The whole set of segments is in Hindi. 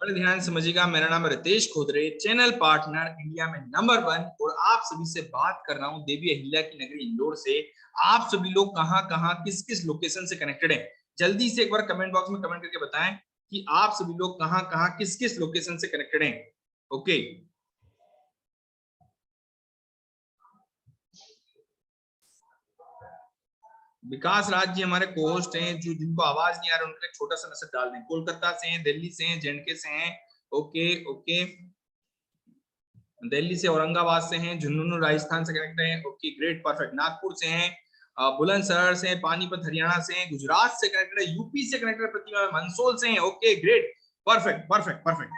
बड़े ध्यान समझिएगा। मेरा नाम है रितेश खोदरे, चैनल पार्टनर इंडिया में नंबर 1, और आप सभी से बात कर रहा हूं देवी अहिल्या की नगरी इंदौर से। आप सभी लोग कहां कहां किस किस लोकेशन से कनेक्टेड हैं, जल्दी से एक बार कमेंट बॉक्स में कमेंट करके बताएं कि आप सभी लोग कहां कहां किस किस लोकेशन से कनेक्टेड हैं। ओके, विकास राज जी हमारे कोहोस्ट हैं, जो जिनको आवाज नहीं आ रहा उनके लिए छोटा सा मैसेज डाल दें। कोलकाता से हैं, दिल्ली से हैं, जेएंडके से हैं। ओके ओके, दिल्ली से, औरंगाबाद से हैं, झुंझुनू राजस्थान से कनेक्ट हैं। Okay great perfect. नागपुर से हैं, बुलंदशहर से हैं, पानीपत हरियाणा से हैं, गुजरात से कनेक्टेड है, यूपी से कनेक्टेड है, प्रतिमा मंदसौर से हैं। Okay great perfect perfect perfect.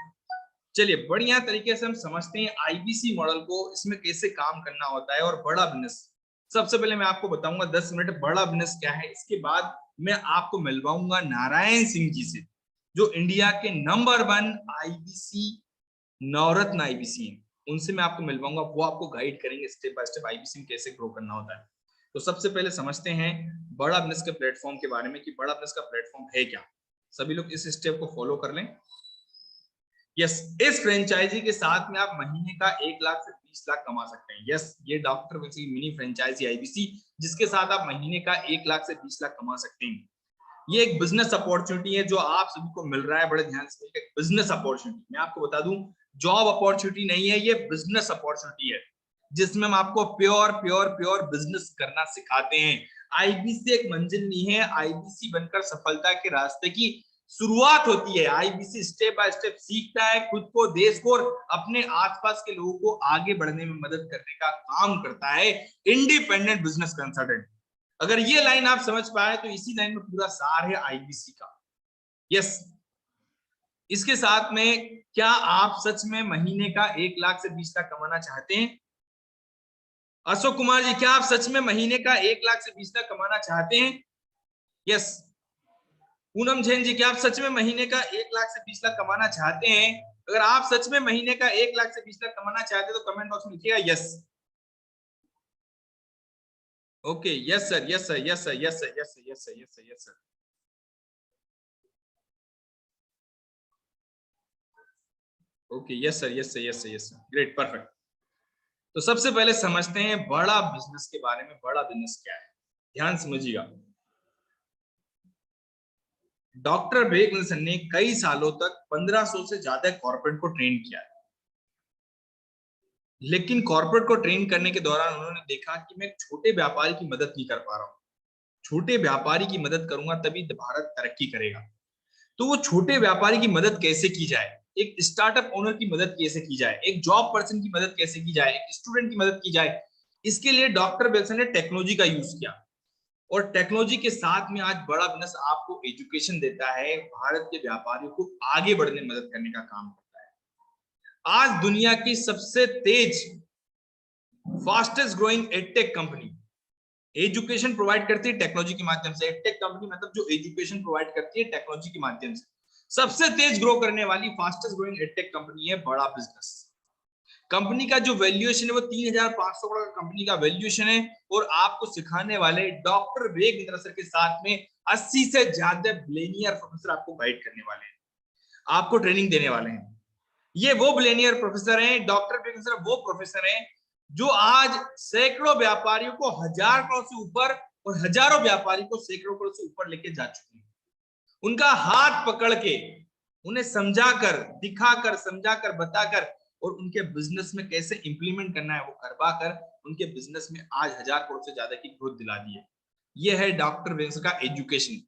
चलिए बढ़िया तरीके से हम समझते हैं आईबीसी मॉडल को, इसमें कैसे काम करना होता है। और बड़ा बिजनेस, सबसे पहले मैं आपको बताऊंगा 10 मिनट बड़ा बिजनेस क्या है। इसके बाद मैं आपको मिलवाऊंगा नारायण सिंह जी से, जो इंडिया के नंबर 1 आईबीसी नवरत्न आईबीसी हैं। उनसे मैं आपको मिलवाऊंगा, वो आपको गाइड करेंगे स्टेप बाय स्टेप आईबीसी में कैसे ग्रो करना होता है। तो सबसे पहले समझते हैं बड़ा बिजनेस के प्लेटफॉर्म के बारे में कि बड़ा बिजनेस का प्लेटफॉर्म है क्या। सभी लोग इस स्टेप को फॉलो कर लें। यस, इस फ्रेंचाइजी के साथ में आप महीने का 1 लाख से 20 लाख कमा सकते हैं। यस, ये डॉक्टर वैसी मिनी फ्रेंचाइजी आईबीसी, जिसके साथ आप महीने का 1 लाख से 20 लाख कमा सकते हैं। ये एक बिजनेस अपॉर्चुनिटी है जो आप सभी को मिल रहा है। बड़े ध्यान से, एक बिजनेस अपॉर्चुनिटी मैं आपको बता दूं, जॉब अपॉर्चुनिटी नहीं है, ये बिजनेस अपॉर्चुनिटी है, जिसमें हम आपको प्योर प्योर प्योर बिजनेस करना सिखाते हैं। आईबीसी एक मंजिल नहीं है, आईबीसी बनकर सफलता के रास्ते की शुरुआत होती है। आईबीसी स्टेप बाय स्टेप सीखता है, खुद को, देश को और अपने आसपास के लोगों को आगे बढ़ने में मदद करने का काम करता है। इंडिपेंडेंट बिजनेस कंसल्टेंट, अगर ये लाइन आप समझ पाए तो इसी लाइन में पूरा सार है आईबीसी का। यस, इसके साथ में क्या आप सच में महीने का 1 लाख से 20 लाख कमाना चाहते हैं? अशोक कुमार जी, क्या आप सच में महीने का 1 लाख से 20 लाख कमाना चाहते हैं? यस। पूनम जैन जी, क्या आप सच में महीने का 1 लाख से 20 लाख कमाना चाहते हैं? अगर आप सच में महीने का 1 लाख से 20 लाख कमाना चाहते हैं तो कमेंट बॉक्स में लिखिएगा yes. Okay, yes sir, yes sir, yes sir, yes sir, yes sir, yes sir, yes sir, yes sir. Okay, yes sir, yes sir, yes sir, yes sir, great perfect. तो सबसे पहले समझते हैं बड़ा बिजनेस के बारे में। बड़ा बिजनेस क्या है, ध्यान समझिएगा। डॉक्टर ब्रेक निल्सन ने कई सालों तक 1500 से ज्यादा कॉर्पोरेट को ट्रेन किया है। लेकिन कॉर्पोरेट को ट्रेन करने के दौरान उन्होंने देखा कि मैं छोटे व्यापारी की मदद नहीं कर पा रहा हूं। छोटे व्यापारी की मदद करूंगा तभी भारत तरक्की करेगा। तो वो छोटे व्यापारी की मदद कैसे की जाए, एक स्टार्टअप ओनर की मदद कैसे की जाए, एक जॉब पर्सन की मदद कैसे की जाए, एक स्टूडेंट की मदद की जाए, इसके लिए डॉक्टर बेल्सन ने टेक्नोलॉजी का यूज किया। और टेक्नोलॉजी के साथ में आज बड़ा बिजनेस आपको एजुकेशन देता है, भारत के व्यापारियों को आगे बढ़ने में मदद करने का काम करता है। आज दुनिया की सबसे तेज, fastest growing edtech company education provide करती है टेक्नोलॉजी के माध्यम से। एडटेक कंपनी मतलब जो एजुकेशन प्रोवाइड करती है टेक्नोलॉजी के माध्यम से। सबसे तेज ग्रो करने वाली फास्टेस्ट ग्रोइंग एडटेक कंपनी है बड़ा बिजनेस। कंपनी का जो वैल्यूएशन है वो 3,500 करोड़ का कंपनी का वैल्यूएशन है। और आपको सिखाने वाले डॉक्टर वेग इंद्रा सर के साथ में 80 से ज्यादा बिलियनियर प्रोफेसर आपको गाइड करने वाले हैं, आपको ट्रेनिंग देने वाले हैं। ये वो बिलियनियर प्रोफेसर हैं, डॉक्टर वेग इंद्रा सर वो प्रोफेसर हैं जो आज सैकड़ों व्यापारियों को 1,000 करोड़ से ऊपर और हजारों व्यापारी को सैकड़ों करोड़ से ऊपर लेके जा चुके हैं। उनका हाथ पकड़ के, उन्हें समझाकर, दिखाकर, समझाकर, बताकर और उनके बिजनेस में कैसे इंप्लीमेंट करना है वो करवा कर उनके बिजनेस में आज 1,000 करोड़ से ज्यादा की ग्रोथ दिला दी है। ये है डॉक्टर वेंद्र का एजुकेशन।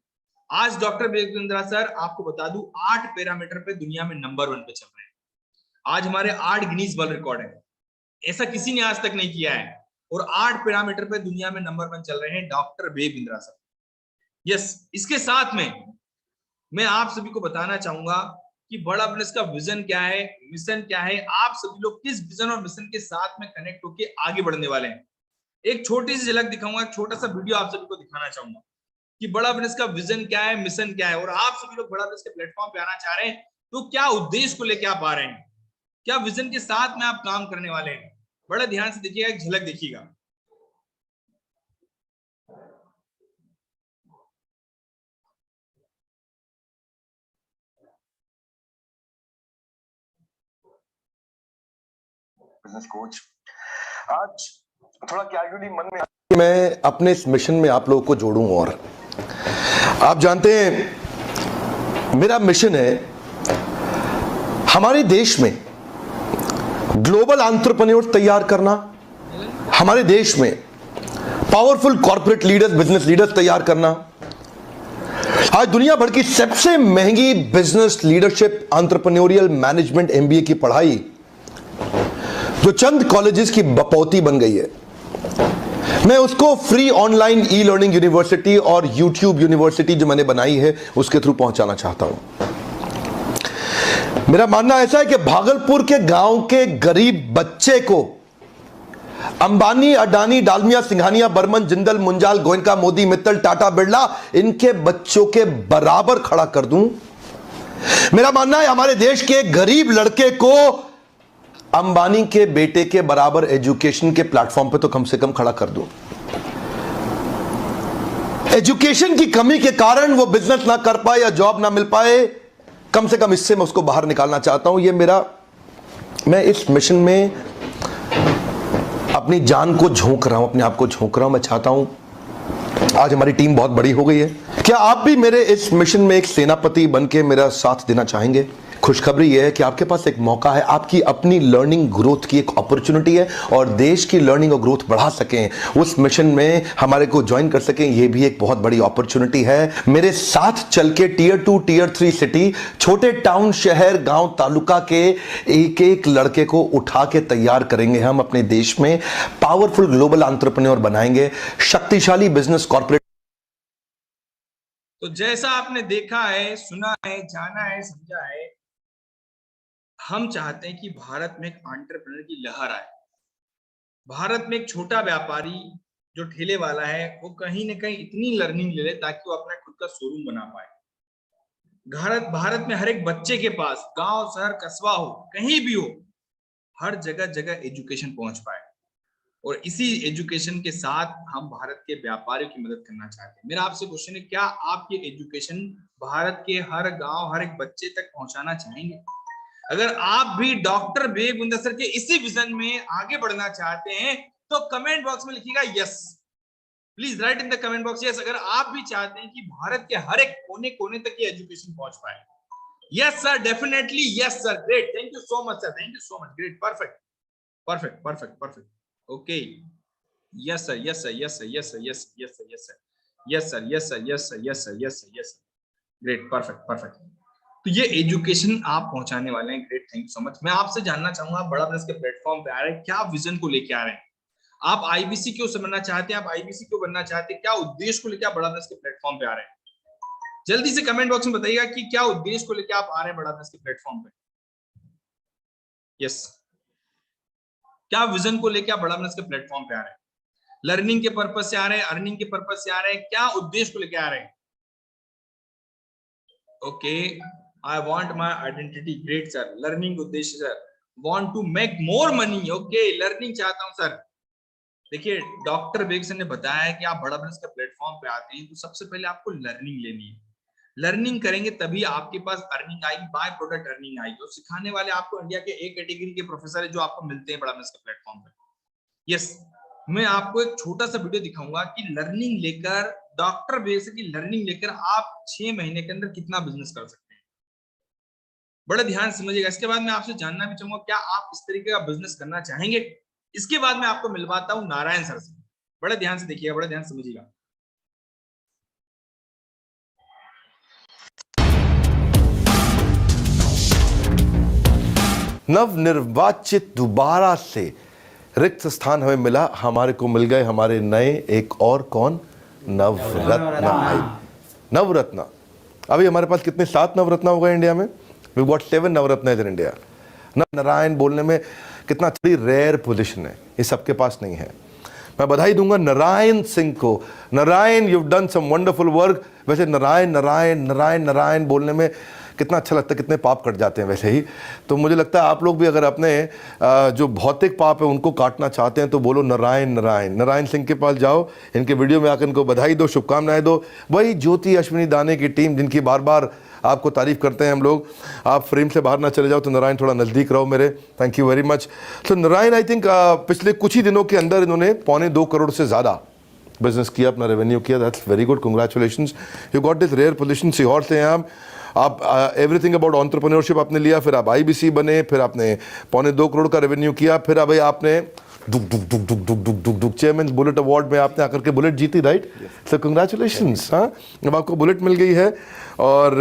आज डॉक्टर वेंद्र सर, आपको बता दूं, 8 पैरामीटर पे दुनिया में नंबर 1 पे चल रहे हैं। आज हमारे 8 गिनीज वर्ल्ड रिकॉर्ड है, ऐसा किसी ने आज तक नहीं किया है। और 8 पैरामीटर पे दुनिया में नंबर 1 चल रहे हैं डॉक्टर वेग बिंद्रा सर। यस, इसके साथ में मैं आप सभी को बताना चाहूंगा कि बड़ा बिजनेस का विजन क्या है, मिशन क्या है, आप सभी लोग किस विजन और मिशन के साथ में कनेक्ट होकर आगे बढ़ने वाले हैं। एक छोटी सी झलक दिखाऊंगा, एक छोटा सा वीडियो आप सभी को दिखाना चाहूंगा कि बड़ा बिजनेस का विजन क्या है, मिशन क्या है, और आप सभी लोग बड़ा बिजनेस के प्लेटफॉर्म पे आना चाह रहे हैं तो क्या उद्देश्य को लेकर आप आ रहे हैं, क्या विजन के साथ में आप काम करने वाले हैं। बड़ा ध्यान से देखिएगा, एक झलक देखिएगा। Business coach. आज थोड़ा कैजुअली मन में कि मैं अपने इस मिशन में आप लोगों को जोड़ूं। और आप जानते हैं मेरा मिशन है हमारे देश में ग्लोबल एंटरप्रेन्योर तैयार करना, हमारे देश में powerful corporate leaders, business leaders तैयार करना। आज दुनिया भर की सबसे महंगी business leadership entrepreneurial management MBA की पढ़ाई जो चंद कॉलेजेस की बपौती बन गई है, मैं उसको free online e learning university और यूट्यूब यूनिवर्सिटी जो मैंने बनाई है उसके थ्रू पहुंचाना चाहता हूं। मेरा मानना ऐसा है कि भागलपुर के गांव के गरीब बच्चे को अंबानी, अडानी, डालमिया, सिंघानिया, बर्मन, जिंदल, मुंजाल, गोयनका, मोदी, मित्तल, टाटा, बिरला, इनके बच्चों के बराबर खड़ा कर दूं। मेरा मानना है हमारे देश के गरीब लड़के को अंबानी के बेटे के बराबर एजुकेशन के प्लेटफॉर्म पे तो कम से कम खड़ा कर दूं। एजुकेशन की कमी के कारण वो बिजनेस ना कर पाए या जॉब ना मिल पाए, कम से कम इससे मैं उसको बाहर निकालना चाहता हूं। मैं इस मिशन में अपनी जान को झोंक रहा हूं, अपने आप को झोंक रहा हूं। मैं चाहता हूं, आज हमारी टीम बहुत बड़ी हो गई है, क्या आप भी मेरे इस मिशन में एक सेनापति बनके मेरा साथ देना चाहेंगे? खुशखबरी यह है कि आपके पास एक मौका है, आपकी अपनी लर्निंग ग्रोथ की एक अपॉर्चुनिटी है और देश की लर्निंग और ग्रोथ बढ़ा सकें, उस मिशन में हमारे को ज्वाइन कर सकें, यह भी एक बहुत बड़ी अपॉर्चुनिटी है। मेरे साथ चल के टियर 2, टियर 3 सिटी, छोटे टाउन, शहर, गांव, तालुका के एक एक लड़के को उठा के तैयार करेंगे हम अपने देश में, पावरफुल ग्लोबल एंटरप्रेन्योर बनाएंगे, शक्तिशाली बिजनेस कॉर्पोरेट। तो जैसा आपने देखा है, सुना है, जाना है, समझा है, हम चाहते हैं कि भारत में एक एंटरप्रेन्योर की लहर आए। भारत में एक छोटा व्यापारी जो ठेले वाला है वो कहीं ना कहीं इतनी लर्निंग ले ले ताकि वो अपना खुद का शोरूम बना पाए। भारत में हर एक बच्चे के पास, गांव, शहर, कस्बा हो, कहीं भी हो, हर जगह जगह एजुकेशन पहुंच पाए। और इसी एजुकेशन के साथ हम भारत के व्यापारियों की मदद करना चाहते हैं। मेरा आपसे क्वेश्चन है, क्या आप ये एजुकेशन भारत के हर गांव, हर एक बच्चे तक पहुंचाना चाहेंगे? अगर आप भी डॉक्टर विवेक बिंदु सर के इसी विजन में आगे बढ़ना चाहते हैं तो कमेंट बॉक्स में लिखिएगा yes. Please right in the comment box yes. अगर आप भी चाहते हैं कि भारत के हर एक कोने कोने तक ये एजुकेशन पहुंच पाए, yes sir, definitely yes sir, great, thank you so much sir, thank you so much, great, perfect perfect perfect perfect, okay, yes sir, yes sir, yes sir, yes sir, yes yes sir, yes sir, yes sir, yes sir, yes sir, yes sir, yes sir, yes, great, perfect perfect. तो ये एजुकेशन आप पहुंचाने वाले हैं, great, thank you so much. मैं आपसे जानना चाहूंगा, आप बड़ा बिजनेस के प्लेटफॉर्म पे आ रहे हैं, क्या विजन को लेके आ रहे हैं? आप आईबीसी क्यों समझना चाहते हैं? आप आईबीसी क्यों बनना चाहते हैं? क्या उद्देश्य को लेकर आप बड़ा बिजनेस के प्लेटफॉर्म पे आ रहे हैं? जल्दी से कमेंट बॉक्स में बताइएगा कि क्या उद्देश्य को लेकर आप आ रहे हैं बड़ा बिजनेस के प्लेटफॉर्म पे। यस, क्या विजन को लेकर आप बड़ा बिजनेस के प्लेटफॉर्म पे आ रहे हैं? लर्निंग के पर्पज से आ रहे हैं, अर्निंग के पर्पज से आ रहे हैं, क्या उद्देश्य को लेकर आ रहे हैं? Okay, I want my identity, great sir, learning उद्देश्य sir, want to make more money, okay, learning चाहता हूं सर। देखिए, डॉक्टर विवेक सर ने बताया है कि आप बड़ा बिजनेस का प्लेटफॉर्म पे आते हैं तो सबसे पहले आपको लर्निंग लेनी है। लर्निंग करेंगे तभी आपके पास अर्निंग आएगी, बाय प्रोडक्ट अर्निंग आएगी। और सिखाने वाले आपको इंडिया के एक कैटेगरी के प्रोफेसर है जो आपको मिलते हैं बड़ा बिजनेस के प्लेटफॉर्म पे। यस, मैं आपको एक छोटा सा वीडियो दिखाऊंगा कि लर्निंग लेकर, डॉक्टर विवेक सर की लर्निंग लेकर आप 6 महीने के अंदर कितना बिजनेस कर सकते हैं। बड़े ध्यान से समझिएगा। इसके बाद मैं आपसे जानना भी चाहूंगा, क्या आप इस तरीके का बिजनेस करना चाहेंगे? इसके बाद मैं आपको मिलवाता हूं नारायण सर से। बड़े ध्यान से देखिएगा, बड़े ध्यान से समझिएगा। नवनिर्वाचित दोबारा से रिक्त स्थान हमें मिला, हमारे को मिल गए हमारे नए एक और कौन, नवरत्न भाई, नवरत्न। अभी हमारे पास कितने, 7 नवरत्न हो गए इंडिया में। We got 7 Navratna in India. Narayan बोलने में कितना थोड़ी रेयर पोजीशन है, ये सबके पास नहीं है। मैं बधाई दूंगा नारायण सिंह को। Narayan, you have done some wonderful work. वैसे नारायण नारायण नारायण नारायण बोलने में कितना अच्छा लगता है, कितने पाप कट जाते हैं वैसे ही। तो मुझे लगता है आप लोग भी अगर अपने जो भौतिक पाप है उनको काटना चाहते हैं तो बोलो नारायण नारायण। नारायण सिंह के पास जाओ, इनके वीडियो में आकर इनको बधाई दो, शुभकामनाएं दो। वही ज्योति अश्विनी दाने की टीम जिनकी बार बार आपको तारीफ करते हैं हम लोग। आप फ्रेम से बाहर ना चले जाओ, तो नारायण थोड़ा नज़दीक रहो मेरे। Thank you very much. तो नारायण आई थिंक पिछले कुछ ही दिनों के अंदर इन्होंने 2.25 करोड़ से ज़्यादा बिजनेस किया, अपना रेवेन्यू किया। That's very good, congratulations, you got this rare position. Sehore से हैं आप एवरीथिंग अबाउट एंटरप्रेन्योरशिप आपने लिया, फिर आप आईबीसी बने, फिर आपने 2.25 करोड़ का रेवेन्यू किया, फिर अब आपने चेयरमैन बुलेट अवार्ड में आपने आकर के बुलेट जीती, राइट? सो कंग्रेचुलेशंस। हाँ, अब आपको बुलेट मिल गई है और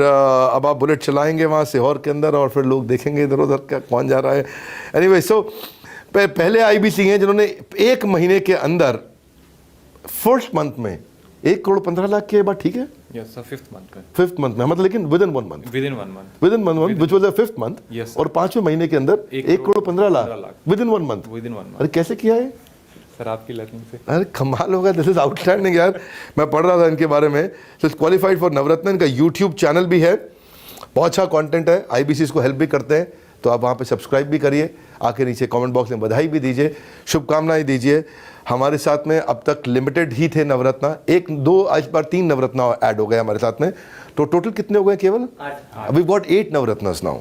अब आप बुलेट चलाएंगे वहाँ सीहोर के अंदर, और फिर लोग देखेंगे इधर उधर क्या कौन जा रहा है। एनीवे, सो पहले आईबीसी हैं जिन्होंने 1 महीने के अंदर फर्स्ट मंथ में 1 करोड़ 15 लाख के बाद, ठीक है? Yes, sir, fifth month में। फिफ्थ मंथ में, मतलब लेकिन with in 1 month. Within 1 month। With in 1 month which was the fifth month. Yes, sir। और 5वें महीने के अंदर 1 crore 15 lakh with in 1 month. Within 1 month। अरे कैसे किया है सर आपकी लर्निंग से। अरे कमाल होगा, दिस इज आउटस्टैंडिंग यार। मैं पढ़ रहा था इनके बारे में, तो क्वालिफाइड फॉर नवरत्न। इनका यूट्यूब चैनल भी है, बहुत अच्छा कंटेंट है, आईबीसी को हेल्प भी करते हैं, तो आप वहाँ पे सब्सक्राइब भी करिए, आके नीचे कमेंट बॉक्स में बधाई भी दीजिए, शुभकामनाएं दीजिए। हमारे साथ में अब तक लिमिटेड ही थे नवरत्ना, 1 2 आज बार 3 नवरत्ना ऐड हो गए हमारे साथ में, तो टोटल कितने हो गए? केवल 8। We got 8 Navratnas now.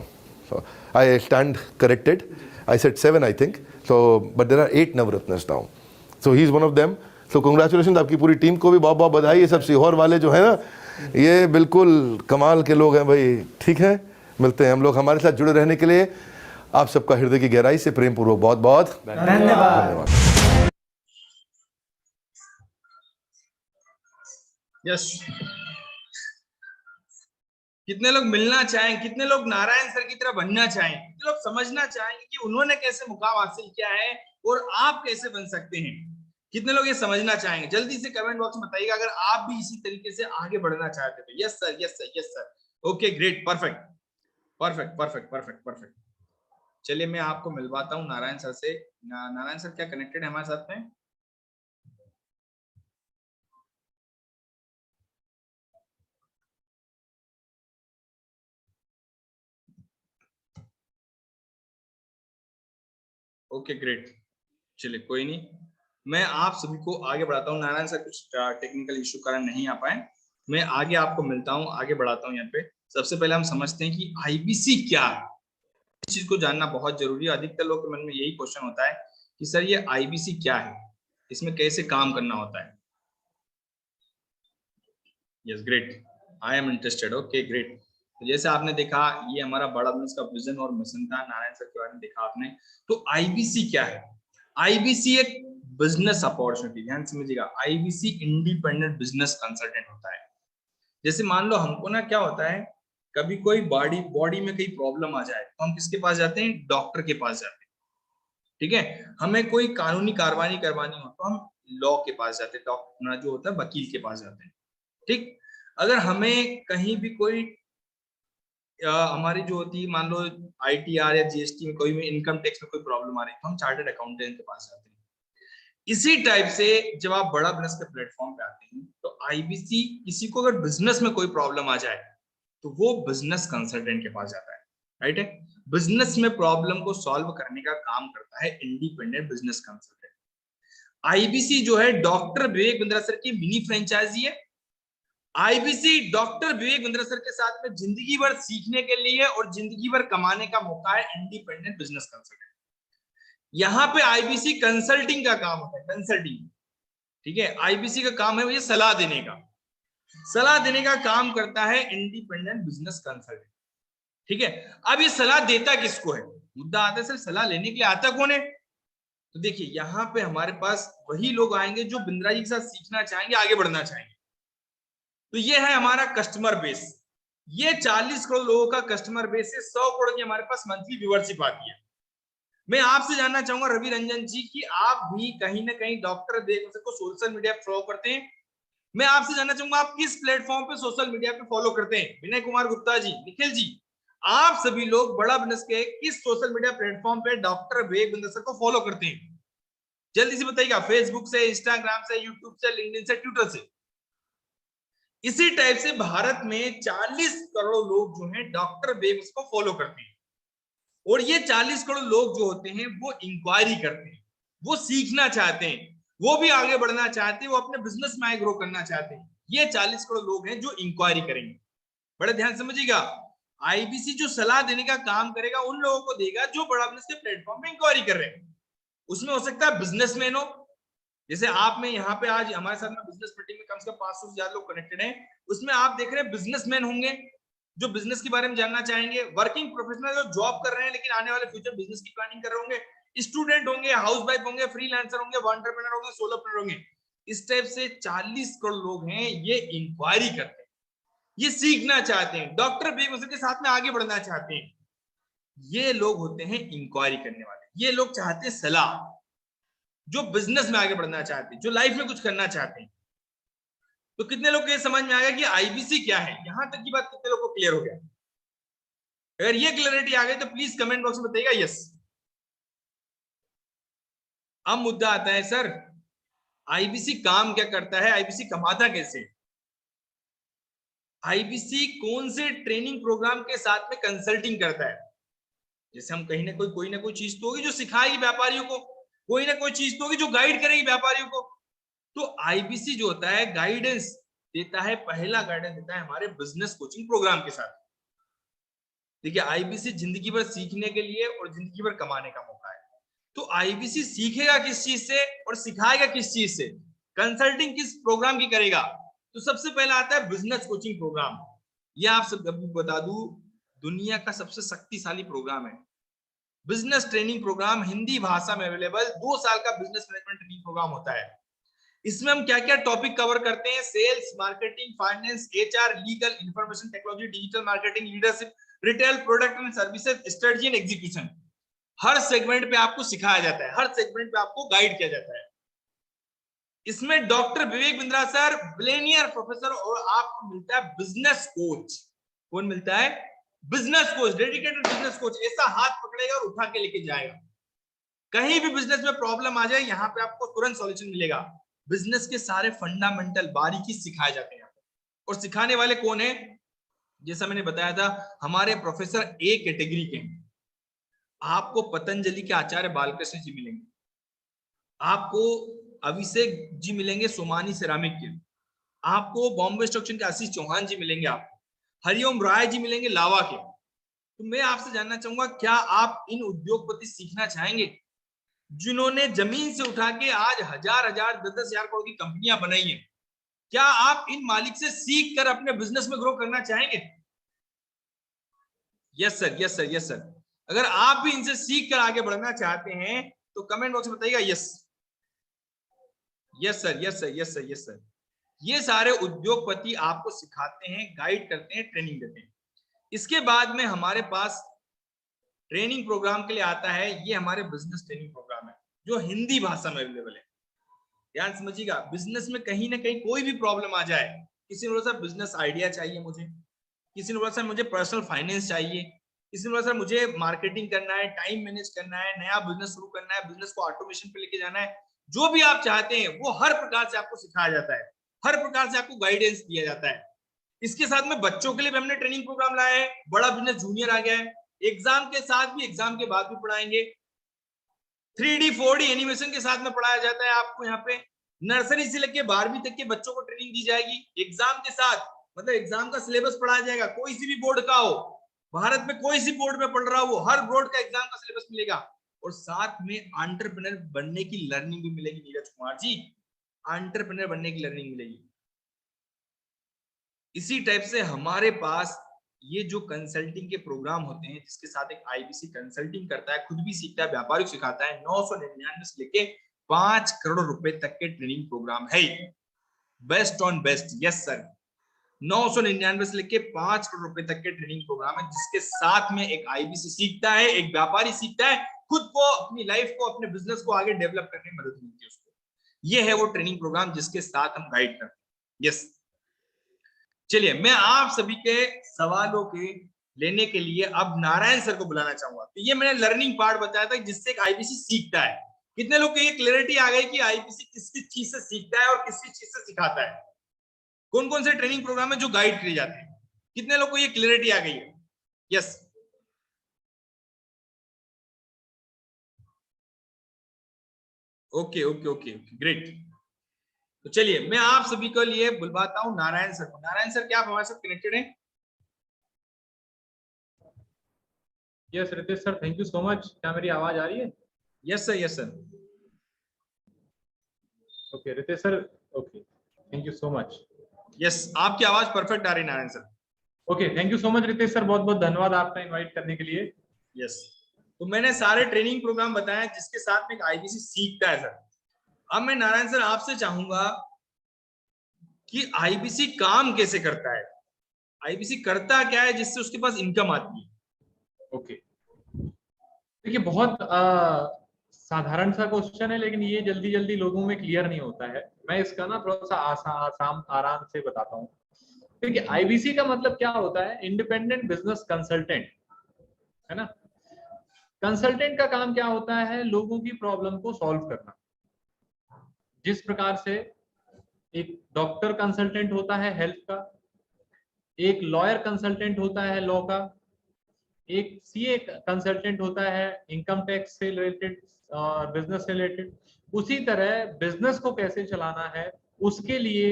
So I stand corrected, I said 7 I think, so but there are 8 Navratnas now, so he is one of them. So congratulation, आपकी पूरी टीम को भी बहुत बहुत बधाई। ये सब सीहोर वाले जो है ना, ये बिल्कुल कमाल के लोग हैं भाई। ठीक है, मिलते हैं हम लोग। हमारे साथ जुड़े रहने के लिए आप सबका हृदय की गहराई से प्रेम पूर्वक बहुत बहुत धन्यवाद। यस, कितने लोग मिलना चाहें, कितने लोग नारायण सर की तरह बनना चाहें, कितने लोग समझना चाहेंगे कि उन्होंने कैसे मुकाम हासिल किया है और आप कैसे बन सकते हैं, कितने लोग ये समझना चाहेंगे? जल्दी से कमेंट बॉक्स में बताइएगा अगर आप भी इसी तरीके से आगे बढ़ना चाहते थे। Yes sir, yes sir, yes sir. Okay, great, perfect perfect perfect perfect perfect. चलिए मैं आपको मिलवाता हूँ नारायण सर से। नारायण सर क्या कनेक्टेड है हमारे साथ में? ओके ग्रेट, चलिए कोई नहीं, मैं आप सभी को आगे बढ़ाता हूँ। नारायण सर कुछ टेक्निकल इशू कारण नहीं आ पाए, मैं आगे आपको मिलता हूँ, आगे बढ़ाता हूँ। यहाँ पे सबसे पहले हम समझते हैं कि आईबीसी क्या है। इस चीज को जानना बहुत जरूरी है। अधिकतर लोग के मन में यही क्वेश्चन होता है कि सर ये आईबीसी क्या है, इसमें कैसे काम करना होता है। Yes great, I am interested. Okay great. तो जैसे आपने देखा, ये हमारा बड़ा बिजनेस का विजन और मिशन था, नारायण सर के बारे में देखा आपने। तो आईबीसी क्या है? आईबीसी एक बिजनेस अपॉर्चुनिटी, ध्यान समझिएगा, आईबीसी इंडिपेंडेंट बिजनेस कंसल्टेंट होता है। जैसे मान लो हमको ना क्या होता है, कभी कोई बॉडी में कहीं प्रॉब्लम आ जाए तो हम किसके पास जाते हैं? डॉक्टर के पास जाते हैं। ठीक है, हमें कोई कानूनी कार्रवाई करवानी हो तो हम लॉ के पास जाते हैं, डॉक्टर जो होता है वकील के पास जाते हैं। ठीक, अगर हमें कहीं भी कोई हमारी जो होती है, मान लो आईटीआर या जीएसटी में कोई भी इनकम टैक्स में कोई प्रॉब्लम आ रही है तो हम चार्टर्ड अकाउंटेंट के पास जाते हैं। इसी टाइप से जब आप बड़ा बिजनेस के प्लेटफॉर्म पे आते हैं तो आईबीसी किसी को अगर बिजनेस में कोई प्रॉब्लम आ जाए तो वो बिजनेस कंसल्टेंट के पास जाता है, राइट है। बिजनेस में प्रॉब्लम को सॉल्व करने का काम करता है इंडिपेंडेंट बिजनेस कंसल्टेंट। आईबीसी जो है डॉक्टर विवेक बिंद्रा सर की मिनी फ्रेंचाइजी है। IBC doctor Vivek Bindra sir के साथ में जिंदगी भर सीखने के लिए और जिंदगी भर कमाने का मौका है, इंडिपेंडेंट बिजनेस कंसल्टेंट। यहाँ पे आईबीसी कंसल्टिंग का काम होता है, कंसल्टिंग। ठीक है, आईबीसी का काम है ये सलाह देने का, सलाह देने का काम करता है इंडिपेंडेंट बिजनेस कंसल्टेंट। ठीक है, अब ये सलाह देता किसको है? मुद्दा आता है सर सलाह लेने के लिए आता कौन है? तो देखिए यहाँ पे हमारे पास वही लोग आएंगे जो बिंद्रा जी के साथ सीखना चाहेंगे, आगे बढ़ना चाहेंगे। तो ये है हमारा कस्टमर बेस। ये 40 करोड़ लोगों का कस्टमर बेस है। 100 करोड़ की हमारे पास मंथली व्यूअरशिप आती है। मैं आपसे जानना चाहूंगा रवि रंजन जी कि आप भी कहीं ना कहीं डॉक्टर विवेक को सोशल मीडिया पे फॉलो करते हैं। मैं आपसे जानना चाहूंगा आप किस प्लेटफॉर्म पे सोशल मीडिया पे फॉलो करते हैं? विनय कुमार गुप्ता जी, निखिल जी, आप सभी लोग बड़ा बिजनेस के किस सोशल मीडिया प्लेटफॉर्म पे डॉक्टर विवेक बिंद्रा सर को फॉलो करते हैं? जल्दी से बताइएगा। फेसबुक से, इंस्टाग्राम से, यूट्यूब से, लिंक्डइन से, ट्विटर से। इसी टाइप से भारत में 40 करोड़ लोग जो हैं डॉक्टर विवेक को फॉलो करते हैं। और ये 40 करोड़ लोग जो होते हैं वो इंक्वायरी करते हैं, वो सीखना चाहते हैं, वो भी आगे बढ़ना चाहते हैं, वो अपने बिजनेस में ग्रो करना चाहते हैं। ये 40 करोड़ लोग हैं जो इंक्वायरी करेंगे। बड़े ध्यान समझिएगा, आईबीसी जो सलाह देने का काम करेगा उन लोगों को देगा जो बड़ा बिजनेस के प्लेटफॉर्म में इंक्वायरी कर रहे हैं। उसमें हो सकता है बिजनेसमैन हो, जैसे आप में यहाँ पे आज हमारे साथ में बिजनेस मीटिंग में कम से कम 500 से ज्यादा लोग कनेक्टेड हैं, उसमें आप देख रहे हैं बिजनेसमैन होंगे जो बिजनेस के बारे में जानना चाहेंगे, वर्किंग प्रोफेशनल जो जॉब कर रहे हैं लेकिन आने वाले फ्यूचर बिजनेस की प्लानिंग कर रहे होंगे, स्टूडेंट होंगे, हाउस वाइफ होंगे, फ्रीलांसर होंगे, एंटरप्रेन्योर होंगे, सोलोप्रेन्योर होंगे। इस टाइप से 40 करोड़ लोग हैं, ये इंक्वायरी करते हैं, ये सीखना चाहते हैं, डॉक्टर बेगूसराय के साथ में आगे बढ़ना चाहते हैं। ये लोग होते हैं इंक्वायरी करने वाले, ये लोग चाहते हैं सलाह, जो बिजनेस में आगे बढ़ना चाहते हैं, जो लाइफ में कुछ करना चाहते हैं। तो कितने लोग को ये समझ में आ गया कि आईबीसी क्या है? यहां तक की बात कितने लोग को क्लियर हो गया? अगर ये क्लियरिटी आ गई तो प्लीज कमेंट बॉक्स में बताइएगा यस। अब मुद्दा आता है सर, आईबीसी काम क्या करता है, आईबीसी कमाता कैसे? आईबीसी कौन से ट्रेनिंग प्रोग्राम के साथ में कंसल्टिंग करता है? जैसे हम कहीं ना कोई चीज तो होगी जो सिखाएगी व्यापारियों को, कोई ना कोई चीज तो होगी जो गाइड करेगी व्यापारियों को। तो आईबीसी जो होता है गाइडेंस देता है, पहला गाइडेंस देता है हमारे बिजनेस कोचिंग प्रोग्राम के साथ। देखिए आईबीसी जिंदगी भर सीखने के लिए और जिंदगी भर कमाने का मौका है। तो आईबीसी सीखेगा किस चीज से और सिखाएगा किस चीज से, कंसल्टिंग किस प्रोग्राम की करेगा? तो सबसे पहला आता है बिजनेस कोचिंग प्रोग्राम। ये आप सब बता दूं, दुनिया का सबसे शक्तिशाली प्रोग्राम है बिजनेस ट्रेनिंग प्रोग्राम, हिंदी भाषा में अवेलेबल 2 साल का बिजनेस मैनेजमेंट ट्रेनिंग प्रोग्राम होता है। इसमें हम क्या क्या टॉपिक कवर करते हैं? Sales, marketing, finance, HR, legal, information technology, digital marketing, leadership, retail, product and services, strategy and execution. हर सेगमेंट पे आपको सिखाया जाता है, हर सेगमेंट पे आपको गाइड किया जाता है। इसमें doctor Vivek Bindra sir billionaire professor और आपको मिलता है बिजनेस कोच। कौन मिलता है? Business coach, dedicated business coach, ऐसा हाथ पकड़ेगा और उठा के लेके जाएगा। कहीं भी बिजनेस में प्रॉब्लम आ जाए यहाँ पे आपको तुरंत सॉल्यूशन मिलेगा। बिजनेस के सारे फंडामेंटल बारीकी सिखाए जाते हैं। और सिखाने वाले कौन है? जैसा मैंने बताया था, हमारे प्रोफेसर ए कैटेगरी के हैं। आपको पतंजलि के आचार्य बालकृष्ण जी मिलेंगे, आपको अभिषेक जी मिलेंगे सोमानी सेरामिक के, आपको बॉम्बे स्टॉक एक्सचेंज के आशीष चौहान जी मिलेंगे, आपको हरिओम राय जी मिलेंगे लावा के। तो मैं आपसे जानना चाहूंगा, क्या आप इन उद्योगपति सीखना चाहेंगे जिन्होंने जमीन से उठा के आज हजार हजार 10,000 करोड़ की कंपनियां बनाई हैं? क्या आप इन मालिक से सीख कर अपने बिजनेस में ग्रो करना चाहेंगे? Yes sir, yes sir, yes sir. अगर आप भी इनसे सीख कर आगे बढ़ना चाहते हैं तो कमेंट बॉक्स में बताइएगा yes. Yes sir, yes sir, yes sir, yes sir. ये सारे उद्योगपति आपको सिखाते हैं, गाइड करते हैं, ट्रेनिंग देते हैं। इसके बाद में हमारे पास ट्रेनिंग प्रोग्राम के लिए आता है, ये हमारे बिजनेस ट्रेनिंग प्रोग्राम है जो हिंदी भाषा में अवेलेबल है। ध्यान समझिएगा, बिजनेस में कहीं ना कहीं कोई भी प्रॉब्लम आ जाए, किसी ने बोला सर बिजनेस आइडिया चाहिए मुझे, किसी ने बोला सर मुझे पर्सनल फाइनेंस चाहिए, किसी ने बोला सर मुझे मार्केटिंग करना है, टाइम मैनेज करना है, नया बिजनेस शुरू करना है, बिजनेस को ऑटोमेशन पे लेके जाना है, जो भी आप चाहते हैं वो हर प्रकार से आपको सिखाया जाता है, हर प्रकार से आपको गाइडेंस दिया जाता है। इसके साथ में बच्चों के लिए भी हमने ट्रेनिंग प्रोग्राम लाया है, बड़ा बिजनेस जूनियर आ गया है, एग्जाम के साथ भी, एग्जाम के बाद भी पढ़ाएंगे। 3D 4D एनिमेशन के साथ में पढ़ाया जाता है आपको। यहाँ पे नर्सरी से लेके 12वीं तक के बच्चों को ट्रेनिंग दी जाएगी एग्जाम के साथ, मतलब एग्जाम का सिलेबस पढ़ाया जाएगा, कोई सी भी बोर्ड का हो, भारत में कोई सी बोर्ड में पढ़ रहा हो, हर बोर्ड का एग्जाम का सिलेबस मिलेगा। और साथ में एंटरप्रेन्योर बनने की लर्निंग भी मिलेगी नीरज कुमार जी, एंटरप्रेन्योर बनने की लर्निंग मिलेगी। इसी टाइप से हमारे पास ये जो कंसल्टिंग के प्रोग्राम होते हैं, जिसके साथ एक आईबीसी कंसल्टिंग करता है, खुद भी सीखता है, व्यापारिक सिखाता है, 999 से लेके 5 करोड़ रुपए तक के ट्रेनिंग प्रोग्राम है, best on best. Yes sir, 999 से लेके 5 करोड़ रुपए तक के ट्रेनिंग प्रोग्राम है, जिसके साथ में एक आईबीसी सीखता है, एक व्यापारी सीखता है, खुद को, अपनी लाइफ को, अपने बिजनेस को आगे डेवलप करने में मदद मिलती है उसको। ये है वो ट्रेनिंग प्रोग्राम जिसके साथ हम गाइड करते हैं। यस, चलिए मैं आप सभी के सवालों के लेने के लिए अब नारायण सर को बुलाना चाहूंगा। तो ये मैंने लर्निंग पार्ट बताया था जिससे एक आईबीसी सीखता है। कितने लोग को ये क्लैरिटी आ गई कि आईबीसी किस किस चीज से सीखता है और किस किस चीज से सिखाता है? कौन कौन से ट्रेनिंग प्रोग्राम है जो गाइड किए जाते हैं? कितने लोग को ये क्लैरिटी आ गई है? Yes, okay okay okay okay, great. तो चलिए मैं आप सभी के लिए बुलवाता हूं नारायण सर को। नारायण सर, क्या आप हमारे साथ कनेक्टेड हैं? Yes Ritesh sir, thank you so much. क्या मेरी आवाज आ रही है? Yes sir, yes sir. Okay Ritesh sir, okay, thank you so much. Yes, आपकी आवाज परफेक्ट आ रही Narayan sir. Okay, thank you so much Ritesh sir, बहुत बहुत धन्यवाद आपका इनवाइट करने के लिए। यस, तो मैंने सारे ट्रेनिंग प्रोग्राम बताया जिसके साथ में एक आईबीसी सीखता है सर। अब मैं नारायण सर आपसे चाहूंगा कि आईबीसी काम कैसे करता है, आईबीसी करता क्या है जिससे उसके पास इनकम आती है। ओके, देखिए बहुत साधारण सा क्वेश्चन है, लेकिन ये जल्दी जल्दी लोगों में क्लियर नहीं होता है। मैं इसका ना थोड़ा सा आसान आराम से बताता हूँ। देखिए आईबीसी का मतलब क्या होता है? इंडिपेंडेंट बिजनेस कंसल्टेंट, है ना। कंसल्टेंट का काम क्या होता है? लोगों की प्रॉब्लम को सॉल्व करना। जिस प्रकार से एक डॉक्टर कंसल्टेंट होता है हेल्थ का, एक लॉयर कंसल्टेंट होता है लॉ का, एक सीए कंसल्टेंट होता है इनकम टैक्स से रिलेटेड, बिजनेस से रिलेटेड, उसी तरह बिजनेस को कैसे चलाना है उसके लिए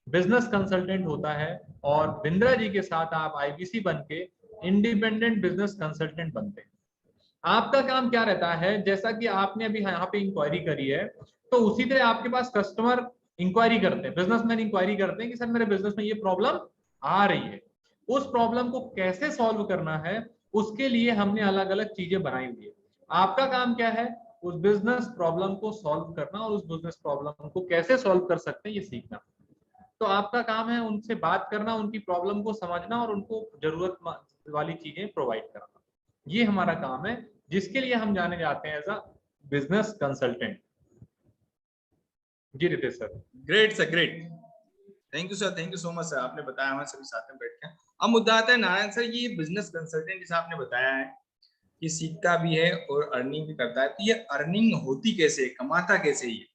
बिजनेस कंसल्टेंट होता है। और बिंद्रा जी के साथ आप आईबीसी बन के इंडिपेंडेंट बिजनेस कंसल्टेंट बनते हैं। आपका काम क्या रहता है? जैसा कि आपने अभी यहाँ पे इंक्वायरी करी है, तो उसी तरह आपके पास कस्टमर इंक्वायरी करते हैं, बिजनेसमैन इंक्वायरी करते हैं कि सर मेरे बिजनेस में ये प्रॉब्लम आ रही है। उस प्रॉब्लम को कैसे सॉल्व करना है उसके लिए हमने अलग अलग चीजें बनाई हुई है। आपका काम क्या है? उस बिजनेस प्रॉब्लम को सॉल्व करना और उस बिजनेस प्रॉब्लम को कैसे सॉल्व कर सकते हैं ये सीखना। तो आपका काम है उनसे बात करना, उनकी प्रॉब्लम को समझना और उनको जरूरत वाली चीजें प्रोवाइड करना। ये हमारा काम है, जिसके लिए हम जाने जाते हैं एज अ बिजनेस कंसल्टेंट। जी Ritesh sir. Great sir, great, thank you sir, thank you so much sir, आपने बताया हमारे सभी साथ में बैठ के। अब मुद्दा आता है नारायण सर, ये बिजनेस कंसल्टेंट जैसा आपने बताया है कि सीखता भी है और अर्निंग भी करता है, तो ये अर्निंग होती कैसे, कमाता कैसे ये?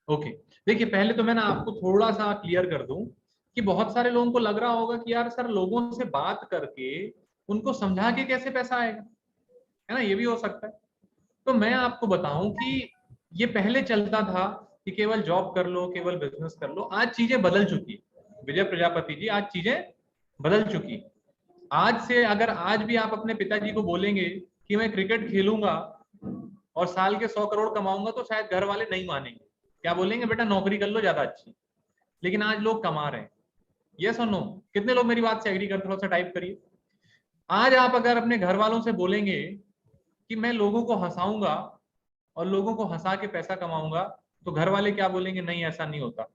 ओके, देखिए पहले तो मैं ना आपको थोड़ा सा क्लियर कर दूं कि बहुत सारे लोगों को लग रहा होगा कि यार सर लोगों से बात करके उनको समझा के कैसे पैसा आएगा, है ना, ये भी हो सकता है। तो मैं आपको बताऊं कि ये पहले चलता था कि केवल जॉब कर लो, केवल बिजनेस कर लो। आज चीजें बदल चुकी है विजय प्रजापति जी, आज चीजें बदल चुकी। आज से अगर आज भी आप अपने पिताजी को बोलेंगे कि मैं क्रिकेट खेलूंगा और साल के 100 करोड़ कमाऊंगा, तो शायद घर वाले नहीं मानेंगे। क्या बोलेंगे? बेटा नौकरी कर लो ज्यादा अच्छी। लेकिन आज लोग कमा रहे हैं। यस और नो? कितने लोग मेरी बात से एग्री करते? थोड़ा सा टाइप करिए। आज आप अगर अपने घर वालों से बोलेंगे कि मैं लोगों को हंसाऊंगा और लोगों को हंसा के पैसा कमाऊंगा, तो घर वाले क्या बोलेंगे? नहीं ऐसा नहीं होता।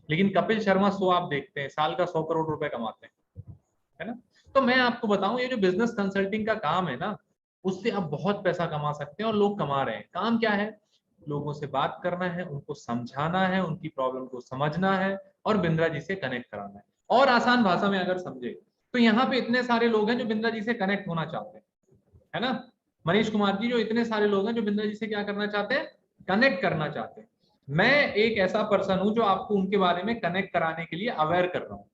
लेकिन कपिल शर्मा शो आप देखते हैं, साल का 100 करोड़ रुपए कमाते हैं, है ना। तो मैं आपको बताऊं, ये जो बिजनेस कंसल्टिंग का काम है ना, उससे आप बहुत पैसा कमा सकते हैं और लोग कमा रहे हैं। काम क्या है? लोगों से बात करना है, उनको समझाना है, उनकी प्रॉब्लम को समझना है और बिंद्रा जी से कनेक्ट कराना है। और आसान भाषा में अगर समझे तो यहाँ पे इतने सारे लोग हैं जो बिंद्रा जी से कनेक्ट होना चाहते हैं, है ना। मनीष कुमार जी, जो इतने सारे लोग हैं जो बिंद्रा जी से क्या करना चाहते हैं? कनेक्ट करना चाहते हैं। मैं एक ऐसा पर्सन हूं जो आपको उनके बारे में कनेक्ट कराने के लिए अवेयर कर रहा हूँ,